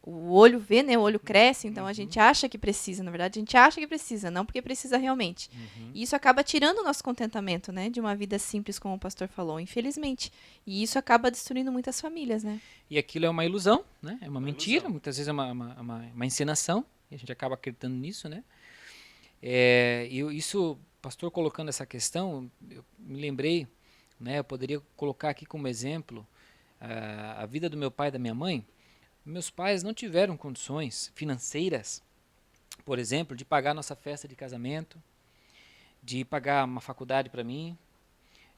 O olho vê, né? O olho cresce, então a gente acha que precisa, na verdade, a gente acha que precisa, não porque precisa realmente. E isso acaba tirando o nosso contentamento, né? De uma vida simples, como o pastor falou, infelizmente. E isso acaba destruindo muitas famílias, né? E aquilo é uma ilusão, né? É uma mentira, ilusão. muitas vezes é uma encenação, e a gente acaba acreditando nisso, né? O pastor colocando essa questão, eu me lembrei, né? Eu poderia colocar aqui como exemplo a vida do meu pai e da minha mãe. Meus pais não tiveram condições financeiras, por exemplo, de pagar nossa festa de casamento, de pagar uma faculdade para mim,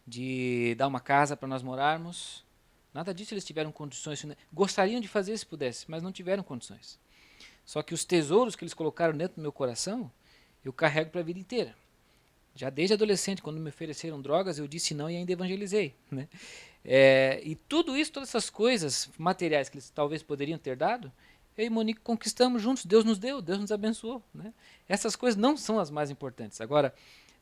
de dar uma casa para nós morarmos. Nada disso eles tiveram condições. Gostariam de fazer se pudesse, mas não tiveram condições. Só que os tesouros que eles colocaram dentro do meu coração, eu carrego para a vida inteira. Já desde adolescente, quando me ofereceram drogas, eu disse não e ainda evangelizei, né? E tudo isso, todas essas coisas materiais que eles talvez poderiam ter dado, eu e Monique conquistamos juntos. Deus nos deu, Deus nos abençoou, né? Essas coisas não são as mais importantes. Agora,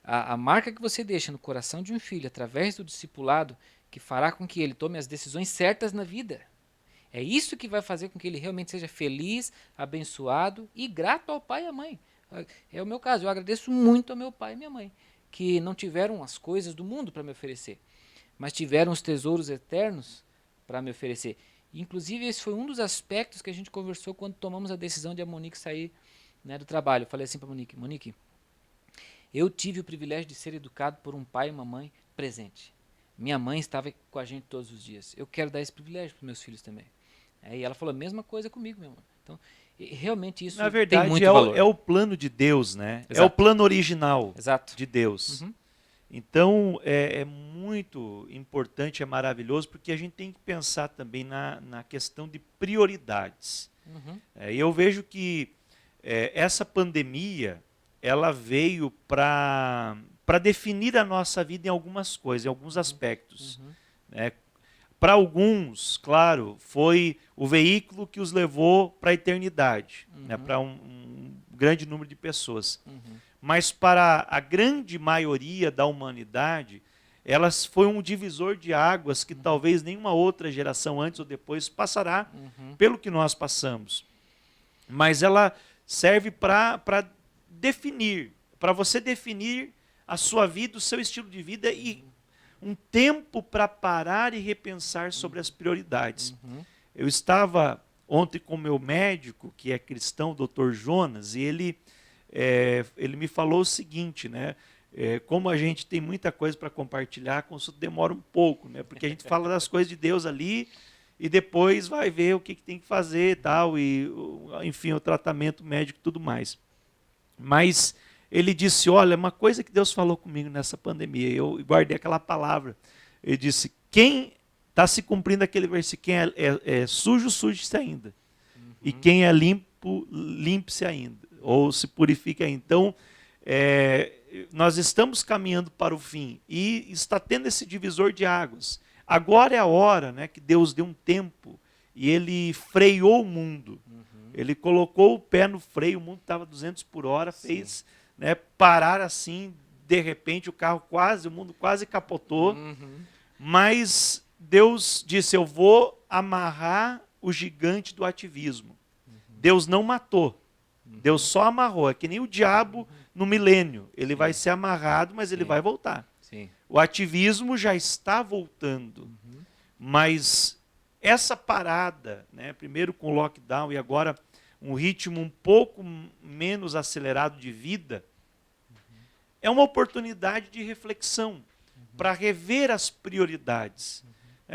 a marca que você deixa no coração de um filho através do discipulado, que fará com que ele tome as decisões certas na vida. É isso que vai fazer com que ele realmente seja feliz, abençoado e grato ao pai e à mãe. É o meu caso, eu agradeço muito ao meu pai e minha mãe, que não tiveram as coisas do mundo para me oferecer, mas tiveram os tesouros eternos para me oferecer. Inclusive, esse foi um dos aspectos que a gente conversou quando tomamos a decisão de a Monique sair, né, do trabalho. Eu falei assim para a Monique: Monique, eu tive o privilégio de ser educado por um pai e uma mãe presente. Minha mãe estava com a gente todos os dias. Eu quero dar esse privilégio para meus filhos também. E ela falou a mesma coisa comigo, meu irmão. Então, realmente isso Na tem verdade, muito valor. é o plano de Deus, né? É o Exato. plano original Exato. de Deus. Uhum. Então, é muito importante, é maravilhoso, porque a gente tem que pensar também na questão de prioridades. Uhum. E eu vejo que essa pandemia, ela veio para definir a nossa vida em algumas coisas, em alguns aspectos. Uhum. Né? Para alguns, claro, foi o veículo que os levou para a eternidade, né? Para um grande número de pessoas. Uhum. Mas para a grande maioria da humanidade, elas foi um divisor de águas que talvez nenhuma outra geração antes ou depois passará pelo que nós passamos. Mas ela serve para definir, para você definir a sua vida, o seu estilo de vida e um tempo para parar e repensar sobre as prioridades. Eu estava ontem com o meu médico, que é cristão, o Dr. Jonas, e ele me falou o seguinte, né? Como a gente tem muita coisa para compartilhar, a consulta demora um pouco, né? Porque a gente fala das coisas de Deus ali e depois vai ver o que tem que fazer e tal, e enfim, o tratamento médico e tudo mais. Mas ele disse, olha, uma coisa que Deus falou comigo nessa pandemia, eu guardei aquela palavra, ele disse, quem está se cumprindo aquele versículo, quem é sujo, suje-se ainda, e quem é limpo, limpe-se ainda, ou se purifique ainda. Então, nós estamos caminhando para o fim, e está tendo esse divisor de águas. Agora é a hora, né, que Deus deu um tempo, e ele freou o mundo, ele colocou o pé no freio, o mundo estava 200 por hora, fez... Né, parar assim, de repente o mundo quase capotou, mas Deus disse, eu vou amarrar o gigante do ativismo. Deus não matou, Deus só amarrou, é que nem o diabo no milênio, ele vai ser amarrado, mas ele vai voltar. Sim. O ativismo já está voltando, mas essa parada, né, primeiro com o lockdown e agora um ritmo um pouco menos acelerado de vida, é uma oportunidade de reflexão para rever as prioridades.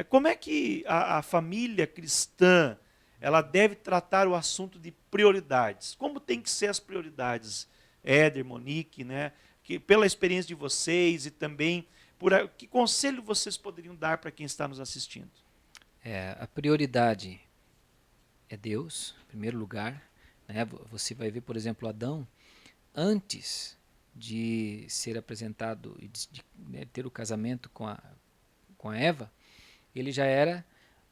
Como é que a família cristã ela deve tratar o assunto de prioridades? Como tem que ser as prioridades? Éder, Monique, né? Que, pela experiência de vocês e também, que conselho vocês poderiam dar para quem está nos assistindo? A prioridade é Deus, em primeiro lugar. Né? Você vai ver, por exemplo, Adão, antes de ser apresentado e de ter o casamento com a Eva, ele já era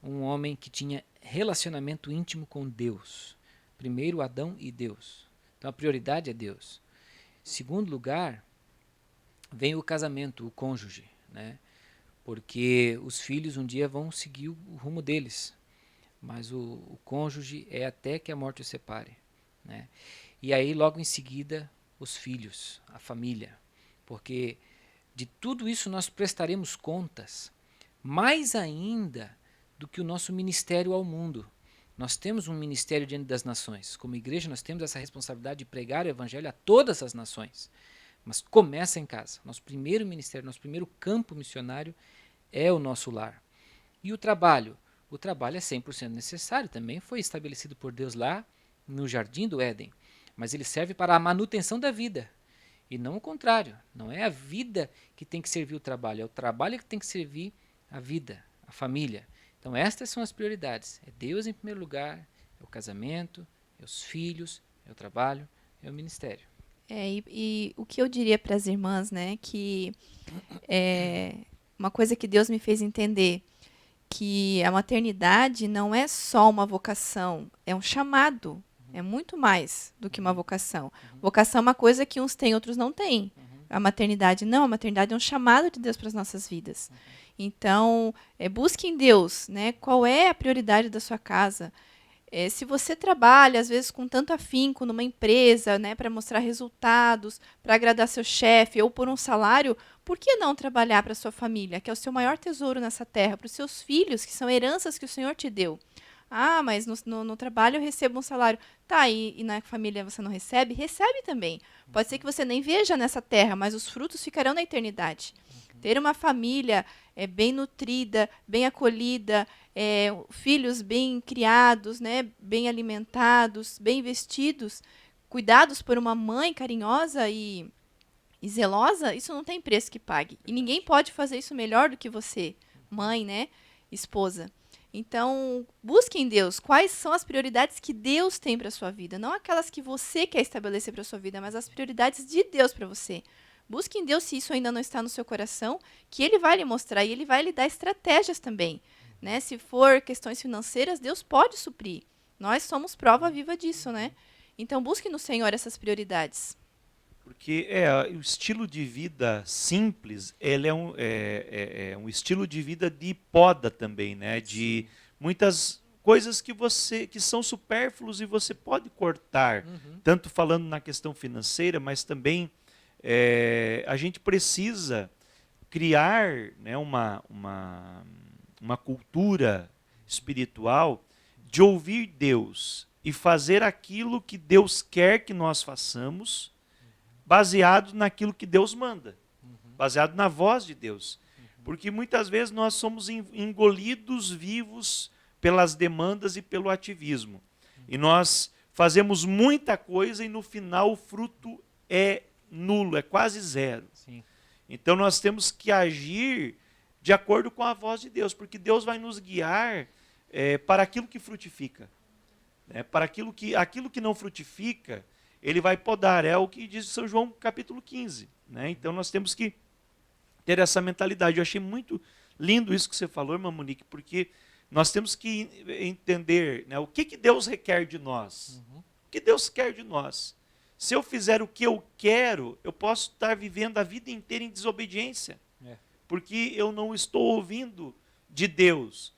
um homem que tinha relacionamento íntimo com Deus. Primeiro Adão e Deus. Então a prioridade é Deus. Segundo lugar, vem o casamento, o cônjuge, né? Porque os filhos um dia vão seguir o rumo deles. Mas o cônjuge é até que a morte os separe. Né? E aí, logo em seguida, os filhos, a família. Porque de tudo isso nós prestaremos contas, mais ainda do que o nosso ministério ao mundo. Nós temos um ministério diante das nações. Como igreja, nós temos essa responsabilidade de pregar o evangelho a todas as nações. Mas começa em casa. Nosso primeiro ministério, nosso primeiro campo missionário é o nosso lar. E o trabalho? O trabalho é 100% necessário, também foi estabelecido por Deus lá no Jardim do Éden, mas ele serve para a manutenção da vida, e não o contrário, não é a vida que tem que servir o trabalho, é o trabalho que tem que servir a vida, a família. Então estas são as prioridades, é Deus em primeiro lugar, é o casamento, é os filhos, é o trabalho, é o ministério. E o que eu diria para as irmãs, né, que uma coisa que Deus me fez entender, que a maternidade não é só uma vocação, é um chamado, é muito mais do que uma vocação. Vocação é uma coisa que uns têm, outros não têm. A maternidade não, a maternidade é um chamado de Deus para as nossas vidas. Então, busque em Deus, né? Qual é a prioridade da sua casa? Se você trabalha, às vezes, com tanto afinco numa empresa, né, para mostrar resultados, para agradar seu chefe ou por um salário, por que não trabalhar para sua família, que é o seu maior tesouro nessa terra, para os seus filhos, que são heranças que o Senhor te deu? Ah, mas no trabalho eu recebo um salário. Tá, e na família você não recebe? Recebe também. Pode ser que você nem veja nessa terra, mas os frutos ficarão na eternidade. Ter uma família bem nutrida, bem acolhida, filhos bem criados, né, bem alimentados, bem vestidos, cuidados por uma mãe carinhosa e zelosa, isso não tem preço que pague. E ninguém pode fazer isso melhor do que você, mãe, né, esposa. Então, busque em Deus quais são as prioridades que Deus tem para sua vida, não aquelas que você quer estabelecer para sua vida, mas as prioridades de Deus para você. Busque em Deus se isso ainda não está no seu coração, que Ele vai lhe mostrar e Ele vai lhe dar estratégias também. Né? Se for questões financeiras, Deus pode suprir. Nós somos prova viva disso, né? Então busque no Senhor essas prioridades. Porque o estilo de vida simples, ele é um estilo de vida de poda também, né? De muitas coisas que são supérfluos e você pode cortar, tanto falando na questão financeira, mas também a gente precisa criar, né, uma cultura espiritual de ouvir Deus e fazer aquilo que Deus quer que nós façamos, baseado naquilo que Deus manda, baseado na voz de Deus. Porque muitas vezes nós somos engolidos vivos pelas demandas e pelo ativismo. E nós fazemos muita coisa e no final o fruto é nulo, é quase zero. Sim. Então nós temos que agir de acordo com a voz de Deus, porque Deus vai nos guiar para aquilo que frutifica. Para aquilo que não frutifica, Ele vai podar. É o que diz São João capítulo 15. Então nós temos que ter essa mentalidade. Eu achei muito lindo isso que você falou, irmã Monique, porque nós temos que entender, né, o que Deus requer de nós. O que Deus quer de nós. Se eu fizer o que eu quero, eu posso estar vivendo a vida inteira em desobediência. Porque eu não estou ouvindo de Deus.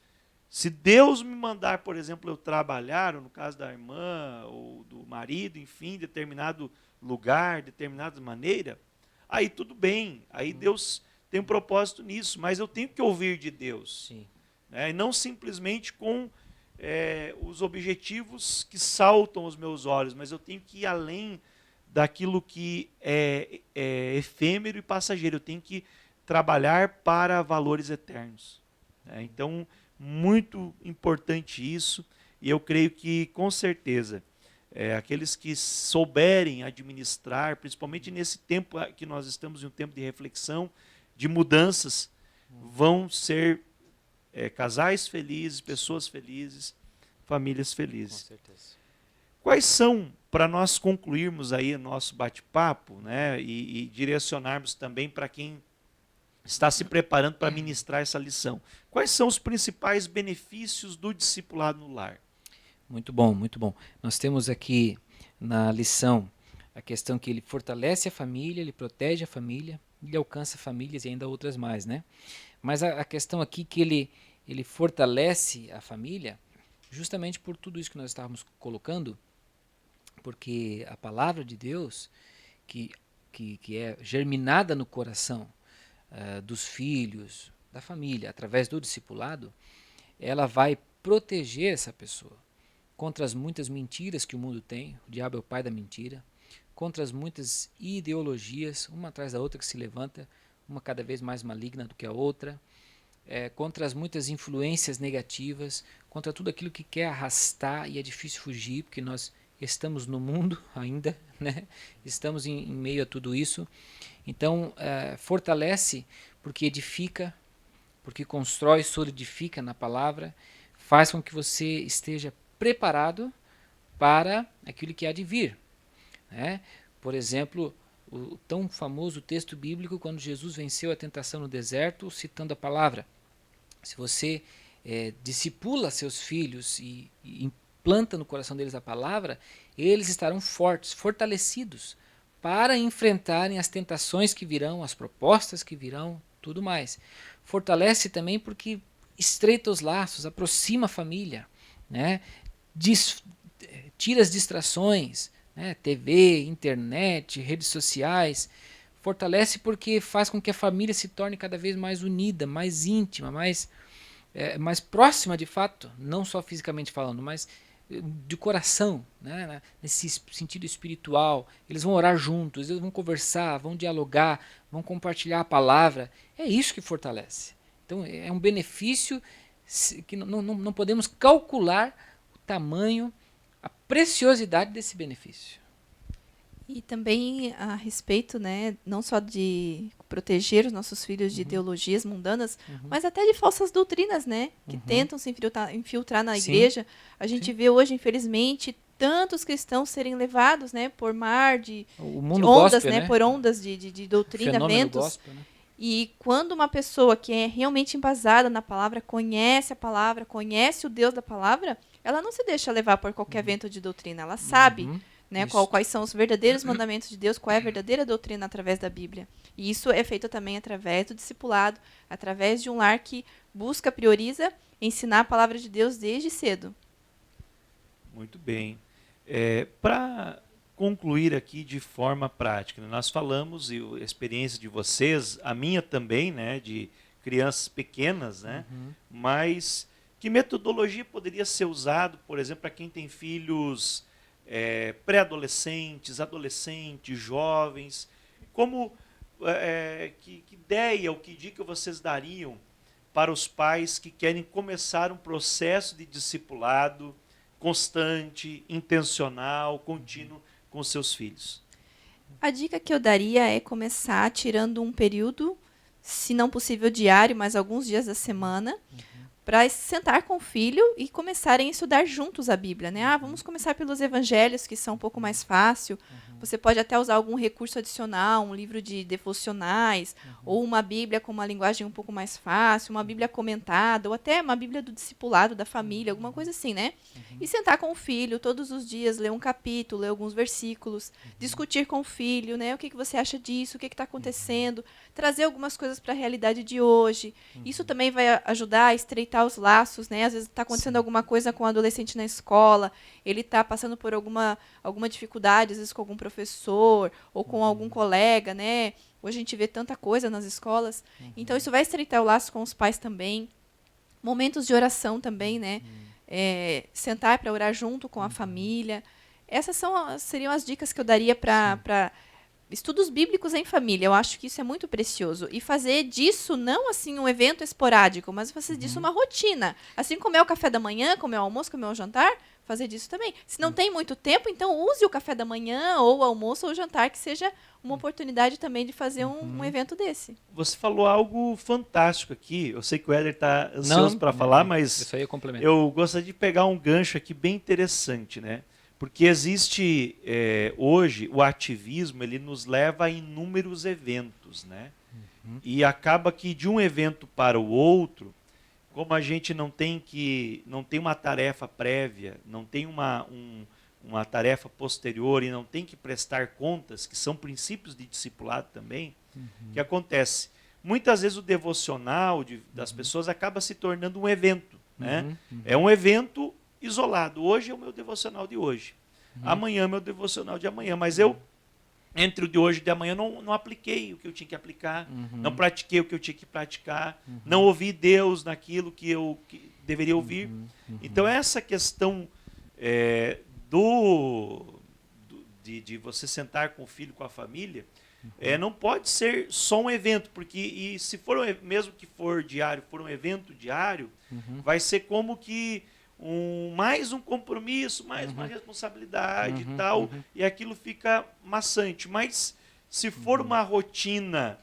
Se Deus me mandar, por exemplo, eu trabalhar, ou no caso da irmã, ou do marido, enfim, determinado lugar, determinada maneira, aí tudo bem. Aí Deus tem um propósito nisso, mas eu tenho que ouvir de Deus. Sim. E não simplesmente com os objetivos que saltam aos meus olhos, mas eu tenho que ir além daquilo que é efêmero e passageiro. Eu tenho que trabalhar para valores eternos. Então, muito importante isso, e eu creio que, com certeza, aqueles que souberem administrar, principalmente nesse tempo que nós estamos em um tempo de reflexão, de mudanças, vão ser casais felizes, pessoas felizes, famílias felizes. Com certeza. Quais são, para nós concluirmos aí o nosso bate-papo, né, e direcionarmos também para quem está se preparando para ministrar essa lição, quais são os principais benefícios do discipulado no lar? Muito bom, muito bom. Nós temos aqui na lição a questão que ele fortalece a família, ele protege a família, ele alcança famílias e ainda outras mais, né? Mas a questão aqui que ele fortalece a família justamente por tudo isso que nós estávamos colocando, porque a palavra de Deus, que é germinada no coração dos filhos, da família, através do discipulado, ela vai proteger essa pessoa contra as muitas mentiras que o mundo tem. O diabo é o pai da mentira, contra as muitas ideologias, uma atrás da outra que se levanta, uma cada vez mais maligna do que a outra, contra as muitas influências negativas, contra tudo aquilo que quer arrastar e é difícil fugir, porque nós estamos no mundo ainda, né? Estamos em meio a tudo isso. Então, fortalece porque edifica, porque constrói, solidifica na palavra, faz com que você esteja preparado para aquilo que há de vir. Né? Por exemplo, o tão famoso texto bíblico quando Jesus venceu a tentação no deserto, citando a palavra. Se você discipula seus filhos e implanta no coração deles a palavra, eles estarão fortes, fortalecidos, para enfrentarem as tentações que virão, as propostas que virão, tudo mais. Fortalece também porque estreita os laços, aproxima a família, né? Dis, tira as distrações, né? TV, internet, redes sociais. Fortalece porque faz com que a família se torne cada vez mais unida, mais íntima, mais próxima de fato, não só fisicamente falando, mas de coração, né? Nesse sentido espiritual. Eles vão orar juntos, eles vão conversar, vão dialogar, vão compartilhar a palavra. É isso que fortalece. Então é um benefício que não podemos calcular o tamanho, a preciosidade desse benefício. E também a respeito, né, não só de proteger os nossos filhos de ideologias mundanas, mas até de falsas doutrinas, né, que tentam se infiltrar na Sim. igreja. A gente Sim. vê hoje, infelizmente, tantos cristãos serem levados, né, por mar de mundo ondas, gospel, né, né? por ondas de O doutrina, fenômeno ventos. gospel, né? E quando uma pessoa que é realmente embasada na palavra, conhece a palavra, conhece o Deus da palavra, ela não se deixa levar por qualquer vento de doutrina. Ela sabe, né, Isso. quais são os verdadeiros mandamentos de Deus, qual é a verdadeira doutrina através da Bíblia. E isso é feito também através do discipulado, através de um lar que busca, prioriza ensinar a palavra de Deus desde cedo. Muito bem. Para concluir aqui de forma prática, né, nós falamos, e a experiência de vocês, a minha também, né, de crianças pequenas, né, mas que metodologia poderia ser usado, por exemplo, para quem tem filhos pré-adolescentes, adolescentes, jovens? Como, que ideia ou que dica vocês dariam para os pais que querem começar um processo de discipulado constante, intencional, contínuo com seus filhos? A dica que eu daria é começar tirando um período, se não possível diário, mas alguns dias da semana, para sentar com o filho e começarem a estudar juntos a Bíblia, né? Vamos começar pelos evangelhos, que são um pouco mais fácil. Você pode até usar algum recurso adicional, um livro de devocionais, ou uma Bíblia com uma linguagem um pouco mais fácil, uma Bíblia comentada, ou até uma Bíblia do discipulado da família, alguma coisa assim, né? E sentar com o filho todos os dias, ler um capítulo, ler alguns versículos, discutir com o filho, né? O que você acha disso, o que está acontecendo, trazer algumas coisas para a realidade de hoje. Isso também vai ajudar a estreitar os laços, né? Às vezes está acontecendo alguma coisa com o adolescente na escola, ele está passando por alguma dificuldade, às vezes com algum professor ou com algum colega, né? Hoje a gente vê tanta coisa nas escolas. Então isso vai estreitar o laço com os pais também. Momentos de oração também, né? Sentar para orar junto com a família. Essas seriam as dicas que eu daria para estudos bíblicos em família. Eu acho que isso é muito precioso. E fazer disso não assim um evento esporádico, mas fazer disso uma rotina. Assim como é o café da manhã, como é o almoço, como é o jantar, fazer disso também. Se não tem muito tempo, então use o café da manhã, ou o almoço, ou o jantar, que seja uma oportunidade também de fazer um evento desse. Você falou algo fantástico aqui. Eu sei que o Éder está ansioso para falar, mas isso aí eu complemento. eu gostaria de pegar um gancho aqui bem interessante, né? Porque existe hoje o ativismo, ele nos leva a inúmeros eventos, né? E acaba que de um evento para o outro, como a gente não tem uma tarefa prévia, não tem uma tarefa posterior e não tem que prestar contas, que são princípios de discipulado também, que acontece? Muitas vezes o devocional das pessoas acaba se tornando um evento, né? É um evento isolado. Hoje é o meu devocional de hoje. Amanhã é o meu devocional de amanhã. Mas eu, entre o de hoje e de amanhã, não apliquei o que eu tinha que aplicar, não pratiquei o que eu tinha que praticar, não ouvi Deus naquilo que eu deveria ouvir. Então, essa questão de você sentar com o filho, com a família, não pode ser só um evento, porque se for mesmo que for diário, for um evento diário, vai ser como que mais um compromisso, mais uma responsabilidade e tal, e aquilo fica maçante. Mas se for uma rotina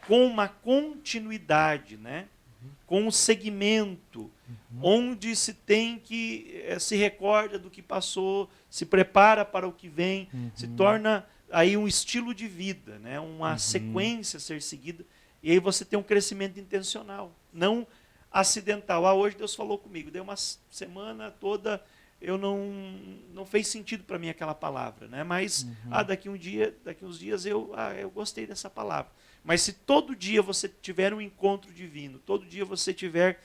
com uma continuidade, né, com um segmento, onde se tem que se recorda do que passou, se prepara para o que vem, se torna aí um estilo de vida, né, uma sequência a ser seguida, e aí você tem um crescimento intencional, não acidental. Hoje Deus falou comigo, deu uma semana toda, eu não fez sentido para mim aquela palavra, né? Mas daqui uns dias eu gostei dessa palavra. Mas se todo dia você tiver um encontro divino, todo dia você tiver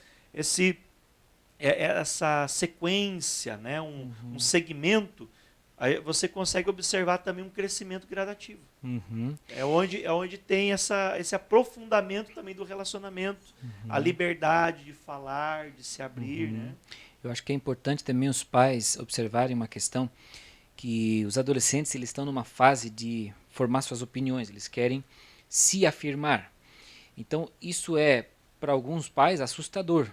essa sequência, né, um segmento, aí você consegue observar também um crescimento gradativo. Uhum. É onde tem esse aprofundamento também do relacionamento, a liberdade de falar, de se abrir. Né? Eu acho que é importante também os pais observarem uma questão, que os adolescentes eles estão numa fase de formar suas opiniões, eles querem se afirmar. Então isso é, para alguns pais, assustador.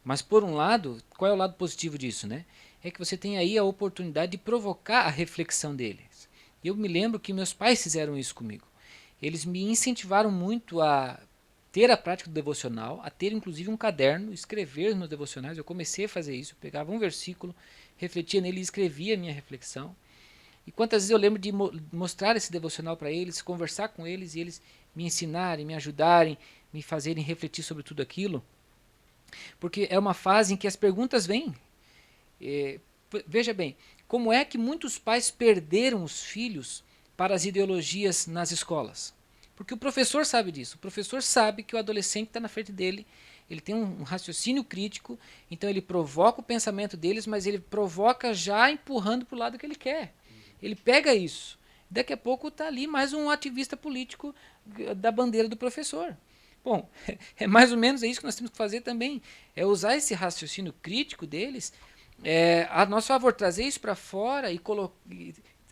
Mas por um lado, qual é o lado positivo disso, né? É que você tem aí a oportunidade de provocar a reflexão deles. Eu me lembro que meus pais fizeram isso comigo. Eles me incentivaram muito a ter a prática do devocional, a ter inclusive um caderno, escrever nos devocionais. Eu comecei a fazer isso, eu pegava um versículo, refletia nele e escrevia a minha reflexão. E quantas vezes eu lembro de mostrar esse devocional para eles, conversar com eles e eles me ensinarem, me ajudarem, me fazerem refletir sobre tudo aquilo. Porque é uma fase em que as perguntas vêm. Veja bem, como é que muitos pais perderam os filhos para as ideologias nas escolas? Porque o professor sabe disso. O professor sabe que o adolescente está na frente dele, ele tem um raciocínio crítico, então ele provoca o pensamento deles, mas ele provoca já empurrando para o lado que ele quer. Ele pega isso. Daqui a pouco está ali mais um ativista político da bandeira do professor. Bom, é mais ou menos isso que nós temos que fazer também. É usar esse raciocínio crítico deles a nosso favor, trazer isso para fora e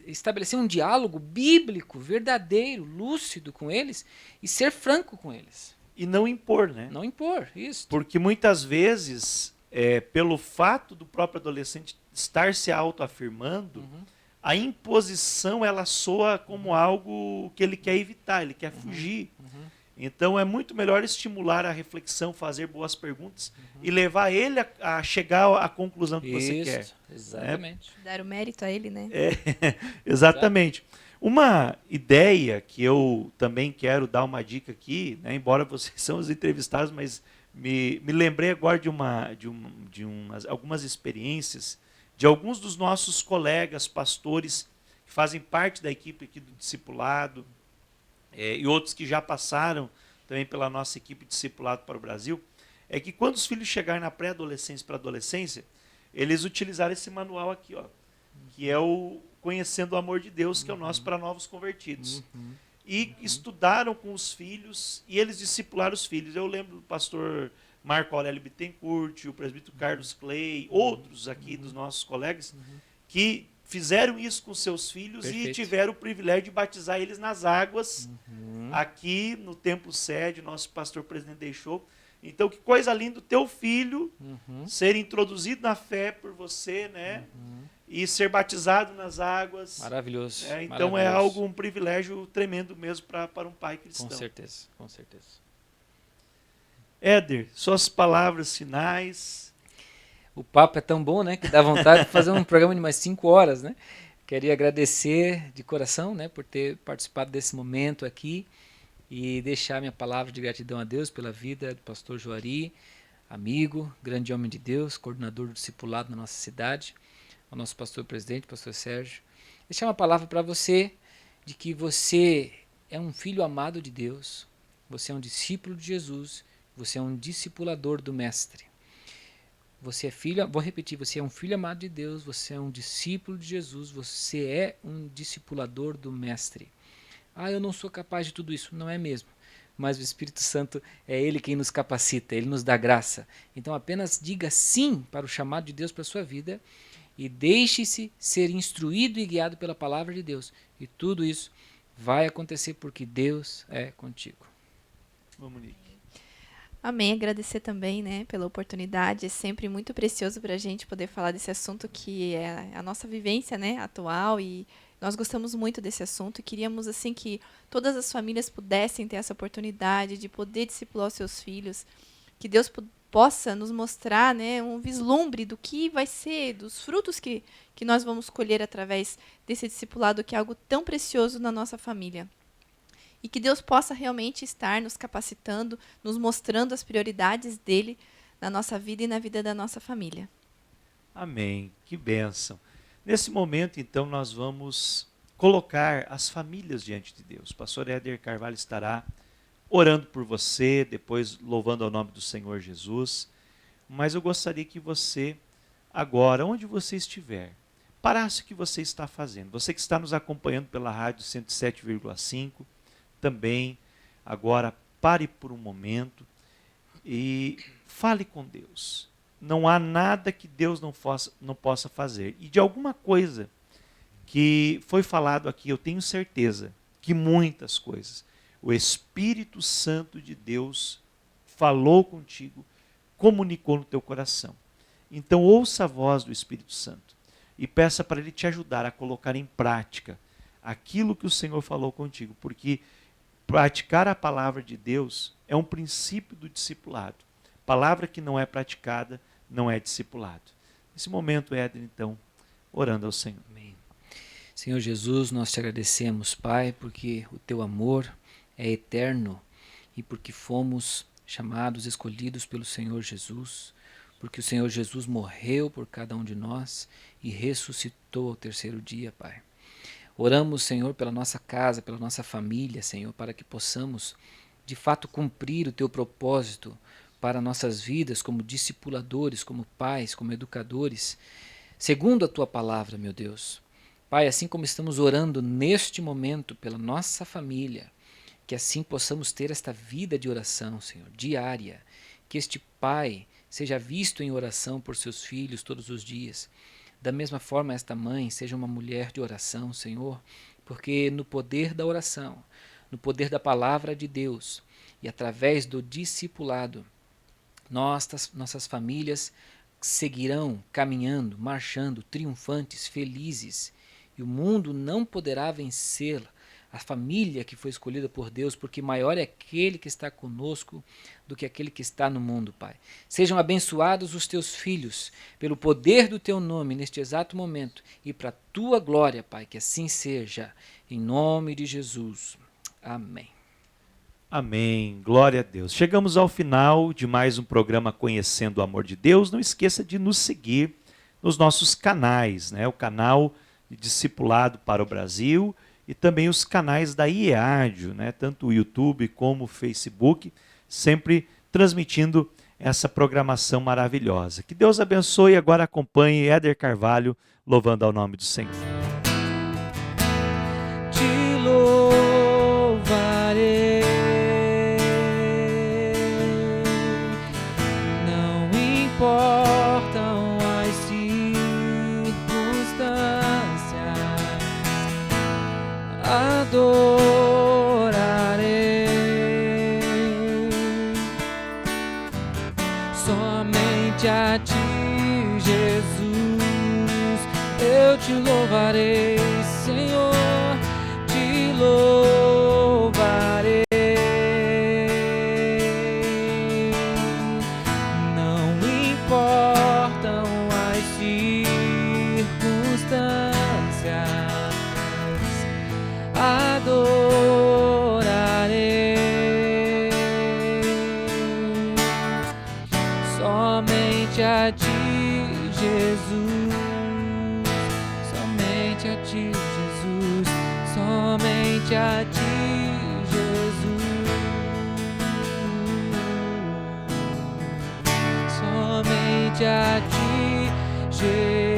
estabelecer um diálogo bíblico, verdadeiro, lúcido com eles e ser franco com eles. E não impor, né? Não impor, isso. Porque muitas vezes, pelo fato do próprio adolescente estar se autoafirmando, a imposição ela soa como algo que ele quer evitar, ele quer fugir. Então é muito melhor estimular a reflexão, fazer boas perguntas e levar ele a chegar à conclusão que você quer. Exatamente. Né? Dar o mérito a ele, né? Exatamente. Uma ideia que eu também quero dar uma dica aqui, né, embora vocês são os entrevistados, mas me lembrei agora de algumas experiências de alguns dos nossos colegas pastores que fazem parte da equipe aqui do discipulado, e outros que já passaram também pela nossa equipe de discipulado para o Brasil, é que quando os filhos chegarem na pré-adolescência para a adolescência, eles utilizaram esse manual aqui, ó, que é o Conhecendo o Amor de Deus, que é o nosso para novos convertidos. E estudaram com os filhos e eles discipularam os filhos. Eu lembro do pastor Marco Aurélio Bittencourt, o presbítero Carlos Clay, outros aqui dos nossos colegas, que fizeram isso com seus filhos. Perfeito. E tiveram o privilégio de batizar eles nas águas, aqui no Templo Sede, nosso pastor presidente deixou. Então, que coisa linda o teu filho ser introduzido na fé por você, né? E ser batizado nas águas. Maravilhoso. Então maravilhoso. um privilégio tremendo mesmo para um pai cristão. Com certeza, com certeza. Éder, suas palavras finais. O papo é tão bom, né, que dá vontade de fazer um programa de mais 5 horas, né? Queria agradecer de coração, né, por ter participado desse momento aqui e deixar minha palavra de gratidão a Deus pela vida do pastor Juari, amigo, grande homem de Deus, coordenador do discipulado na nossa cidade, ao nosso pastor presidente, pastor Sérgio. Deixar uma palavra para você de que você é um filho amado de Deus, você é um discípulo de Jesus, você é um discipulador do Mestre. Você é filho, vou repetir, você é um filho amado de Deus, você é um discípulo de Jesus, você é um discipulador do Mestre. Ah, eu não sou capaz de tudo isso. Não é mesmo. Mas o Espírito Santo é Ele quem nos capacita, Ele nos dá graça. Então apenas diga sim para o chamado de Deus para a sua vida e deixe-se ser instruído e guiado pela palavra de Deus. E tudo isso vai acontecer porque Deus é contigo. Vamos, Nick. Amém. Agradecer também, né, pela oportunidade. É sempre muito precioso para a gente poder falar desse assunto que é a nossa vivência, né, atual, e nós gostamos muito desse assunto e queríamos assim que todas as famílias pudessem ter essa oportunidade de poder discipular os seus filhos, que Deus possa nos mostrar, né, um vislumbre do que vai ser, dos frutos que nós vamos colher através desse discipulado, que é algo tão precioso na nossa família. E que Deus possa realmente estar nos capacitando, nos mostrando as prioridades dele na nossa vida e na vida da nossa família. Amém. Que bênção. Nesse momento, então, nós vamos colocar as famílias diante de Deus. O pastor Éder Carvalho estará orando por você, depois louvando ao nome do Senhor Jesus. Mas eu gostaria que você, agora, onde você estiver, parasse o que você está fazendo. Você que está nos acompanhando pela rádio 107,5, também, agora, pare por um momento e fale com Deus. Não há nada que Deus não possa fazer. E de alguma coisa que foi falado aqui, eu tenho certeza que muitas coisas, o Espírito Santo de Deus falou contigo, comunicou no teu coração. Então ouça a voz do Espírito Santo e peça para Ele te ajudar a colocar em prática aquilo que o Senhor falou contigo, porque praticar a palavra de Deus é um princípio do discipulado. Palavra que não é praticada não é discipulado. Nesse momento, Éder, então, orando ao Senhor. Amém. Senhor Jesus, nós te agradecemos, Pai, porque o teu amor é eterno e porque fomos chamados, escolhidos pelo Senhor Jesus, porque o Senhor Jesus morreu por cada um de nós e ressuscitou ao terceiro dia, Pai. Oramos, Senhor, pela nossa casa, pela nossa família, Senhor, para que possamos, de fato, cumprir o teu propósito para nossas vidas como discipuladores, como pais, como educadores, segundo a tua palavra, meu Deus. Pai, assim como estamos orando neste momento pela nossa família, que assim possamos ter esta vida de oração, Senhor, diária, que este pai seja visto em oração por seus filhos todos os dias. Da mesma forma, esta mãe seja uma mulher de oração, Senhor, porque no poder da oração, no poder da palavra de Deus e através do discipulado, nossas famílias seguirão caminhando, marchando, triunfantes, felizes, e o mundo não poderá vencê-la, a família que foi escolhida por Deus, porque maior é aquele que está conosco do que aquele que está no mundo, Pai. Sejam abençoados os teus filhos, pelo poder do teu nome, neste exato momento, e para a tua glória, Pai, que assim seja, em nome de Jesus. Amém. Amém, glória a Deus. Chegamos ao final de mais um programa Conhecendo o Amor de Deus. Não esqueça de nos seguir nos nossos canais, né? O canal de Discipulado para o Brasil e também os canais da IEADIO, né? Tanto o YouTube como o Facebook, sempre transmitindo essa programação maravilhosa. Que Deus abençoe e agora acompanhe Éder Carvalho louvando ao nome do Senhor. Te louvarei, não importam as circunstâncias, adorarei somente a ti, Jesus, eu te louvarei, Senhor, te louvarei. Não importam as circunstâncias, adorarei somente a ti, Jesus, somente a ti, Jesus, somente a ti, Jesus, somente a ti, Jesus.